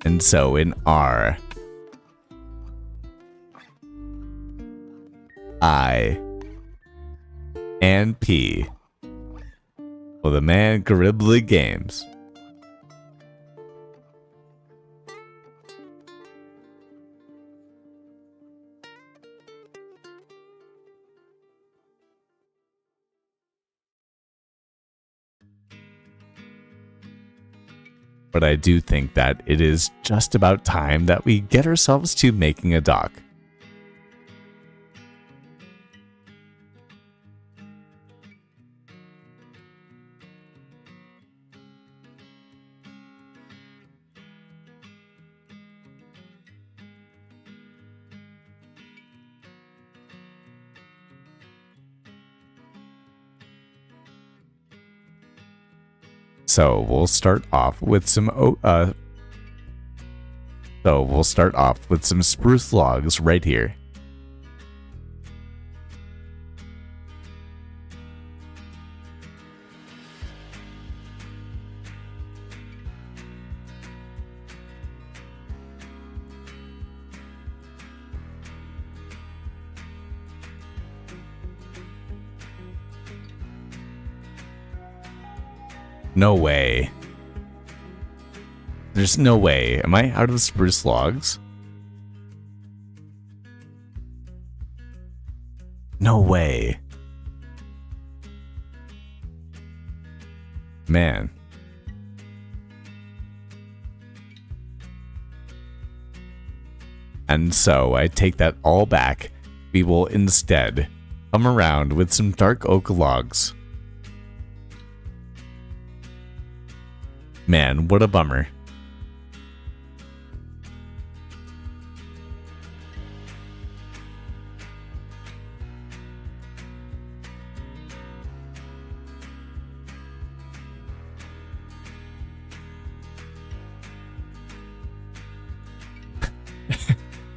And so in R, I, and P, for the man Gribbly Games. But I do think that it is just about time that we get ourselves to making a dock. So we'll start off with some spruce logs right here. No way. There's no way. Am I out of spruce logs? No way. Man. And so I take that all back. We will instead come around with some dark oak logs. Man, what a bummer.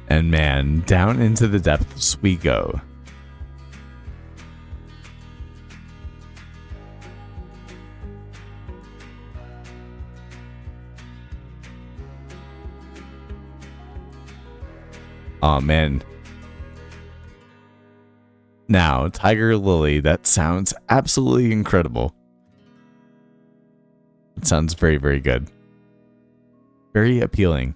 And man, down into the depths we go. Aw, man. Now, Tiger Lily, that sounds absolutely incredible. It sounds very, very good. Very appealing.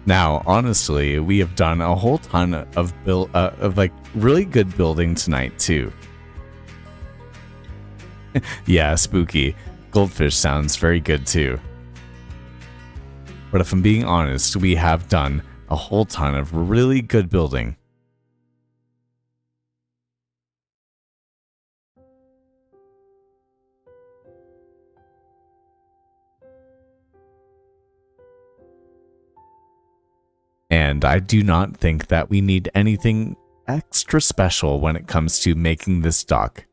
Now, honestly, we have done a whole ton of like really good building tonight too. Yeah, spooky. Goldfish sounds very good too. But if I'm being honest, we have done a whole ton of really good building. And I do not think that we need anything extra special when it comes to making this dock.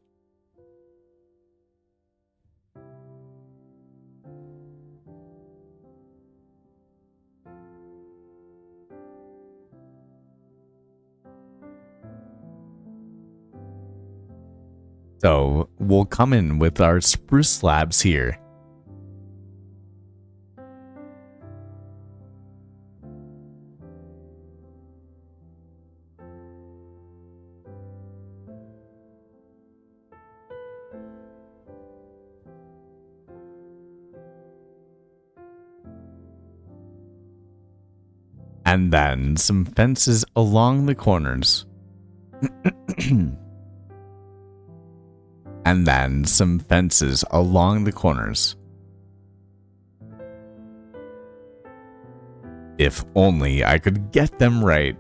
So we'll come in with our spruce slabs here. And then some fences along the corners. And then some fences along the corners. If only I could get them right.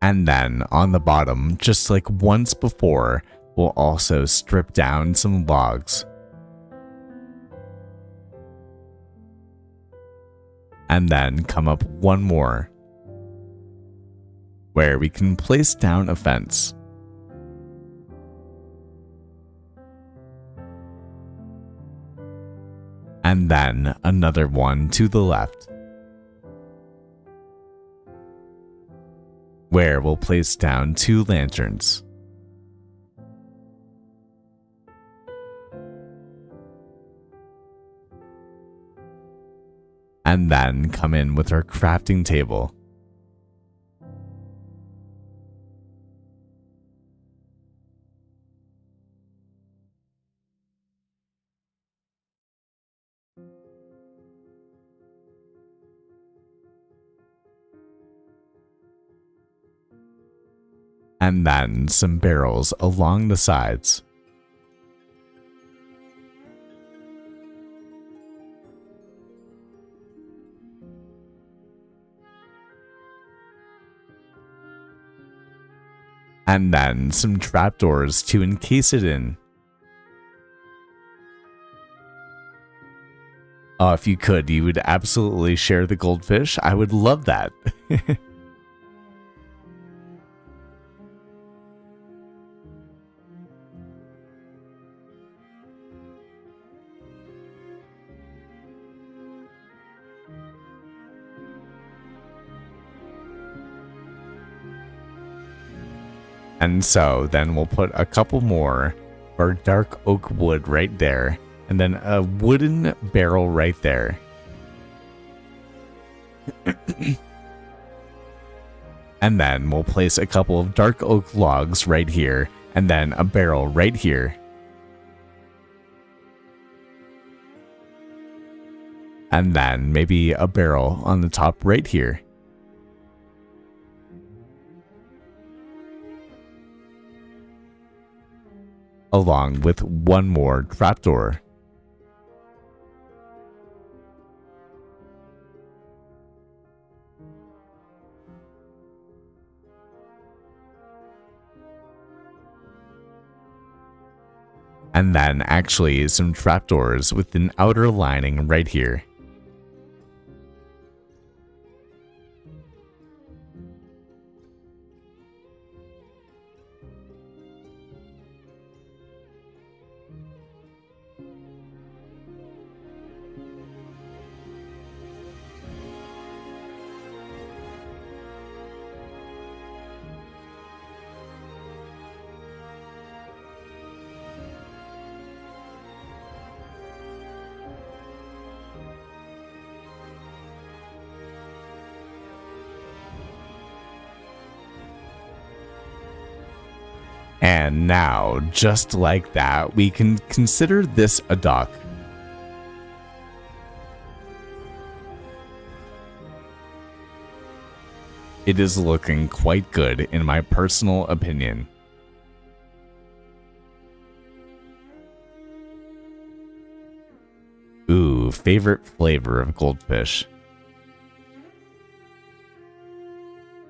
And then on the bottom, just like once before, we'll also strip down some logs. And then come up one more, where we can place down a fence. And then another one to the left, where we'll place down 2 lanterns. And then come in with our crafting table. And then some barrels along the sides. And then some trapdoors to encase it in. Oh, if you could, you would absolutely share the goldfish. I would love that. And so then we'll put a couple more of our dark oak wood right there, and then a wooden barrel right there. And then we'll place a couple of dark oak logs right here, and then a barrel right here. And then maybe a barrel on the top right here. Along with one more trapdoor. And then actually some trapdoors with an outer lining right here. And now, just like that, we can consider this a dock. It is looking quite good in my personal opinion. Ooh, favorite flavor of goldfish.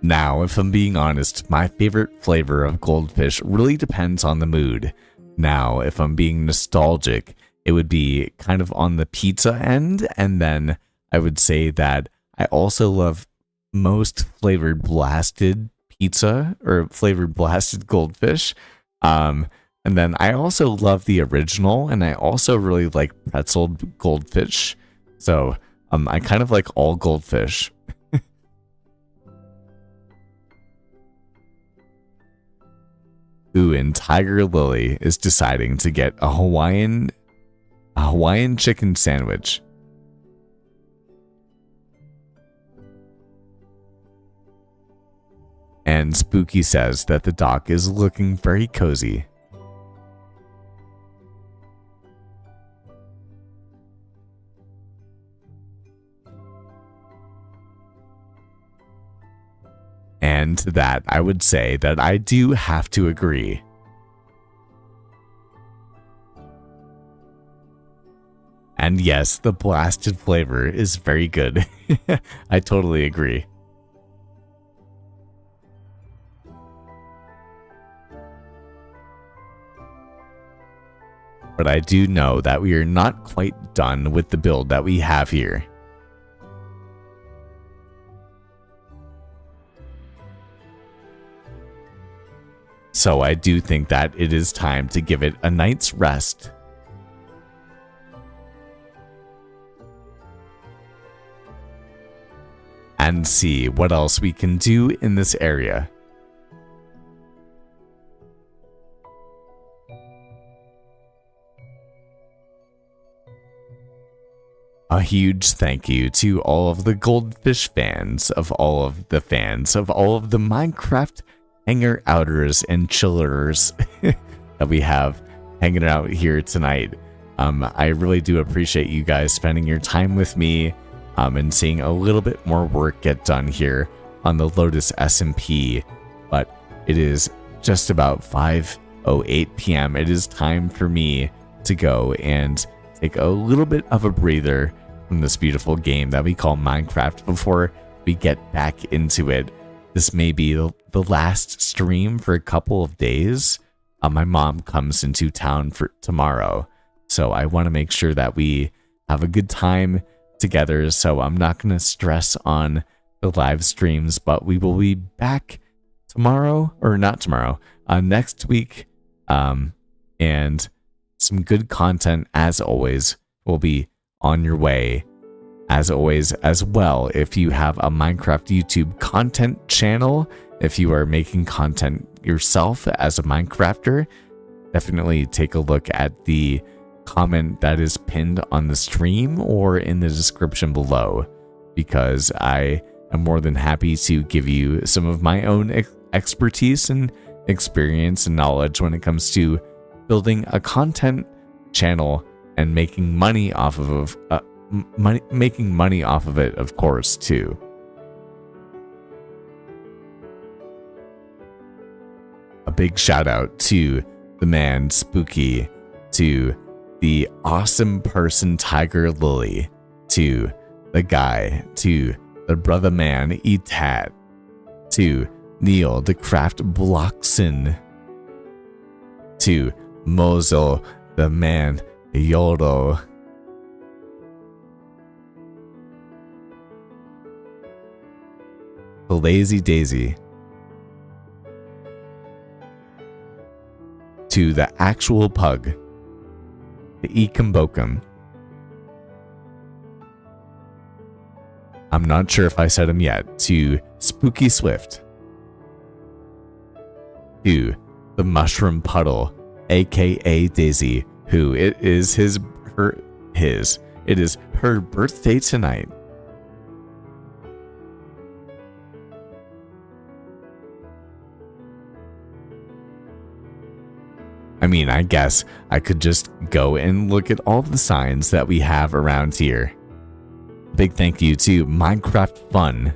Now, if I'm being honest, my favorite flavor of goldfish really depends on the mood. Now, if I'm being nostalgic, it would be kind of on the pizza end, and then I would say that I also love most flavored blasted pizza or flavored blasted goldfish. And then I also love the original, and I also really like pretzel goldfish. So I kind of like all goldfish. Ooh, and Tiger Lily is deciding to get a Hawaiian chicken sandwich. And Spooky says that the dock is looking very cozy. And to that, I would say that I do have to agree. And yes, the blasted flavor is very good. I totally agree. But I do know that we are not quite done with the build that we have here. So I do think that it is time to give it a night's rest. And see what else we can do in this area. A huge thank you to all of the Goldfish fans, of all of the Minecraft hanger outers and chillers that we have hanging out here tonight. I really do appreciate you guys spending your time with me and seeing a little bit more work get done here on the Lotus SMP. But it is just about 5:08 p.m. It is time for me to go and take a little bit of a breather from this beautiful game that we call Minecraft before we get back into it. This may be the last stream for a couple of days. My mom comes into town for tomorrow, so I want to make sure that we have a good time together. So I'm not going to stress on the live streams, but we will be back tomorrow, or not tomorrow, next week. And some good content, as always, will be on your way. As always, as well, if you have a Minecraft YouTube content channel, if you are making content yourself as a Minecrafter, definitely take a look at the comment that is pinned on the stream or in the description below, because I am more than happy to give you some of my own expertise and experience and knowledge when it comes to building a content channel and making money off of it, of course, too. A big shout out to the man Spooky, to the awesome person Tiger Lily, to the guy, to the brother man Etat, to Neil the Craft Blockson, to Mozo the man Yodo, the Lazy Daisy, to the actual pug, the Ekambokum. I'm not sure if I said him yet. To Spooky Swift, to the Mushroom Puddle, aka Daisy, who it is her birthday tonight. I mean, I guess I could just go and look at all the signs that we have around here. Big thank you to Minecraft Fun,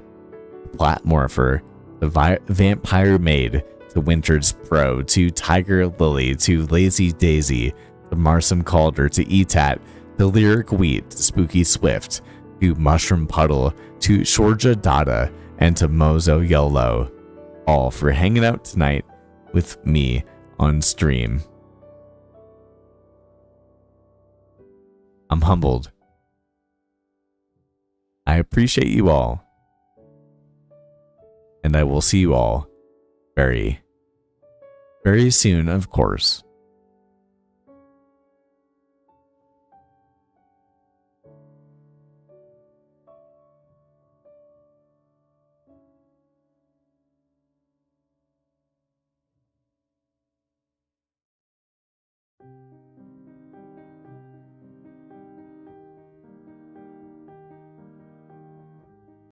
Platmorpher, the Vampire Maid, to Winter's Pro, to Tiger Lily, to Lazy Daisy, to Marsum Calder, to Etat, to Lyric Wheat, to Spooky Swift, to Mushroom Puddle, to Shorja Dada, and to Mozo Yolo, all for hanging out tonight with me on stream. I'm humbled. I appreciate you all. And I will see you all very, very soon, of course.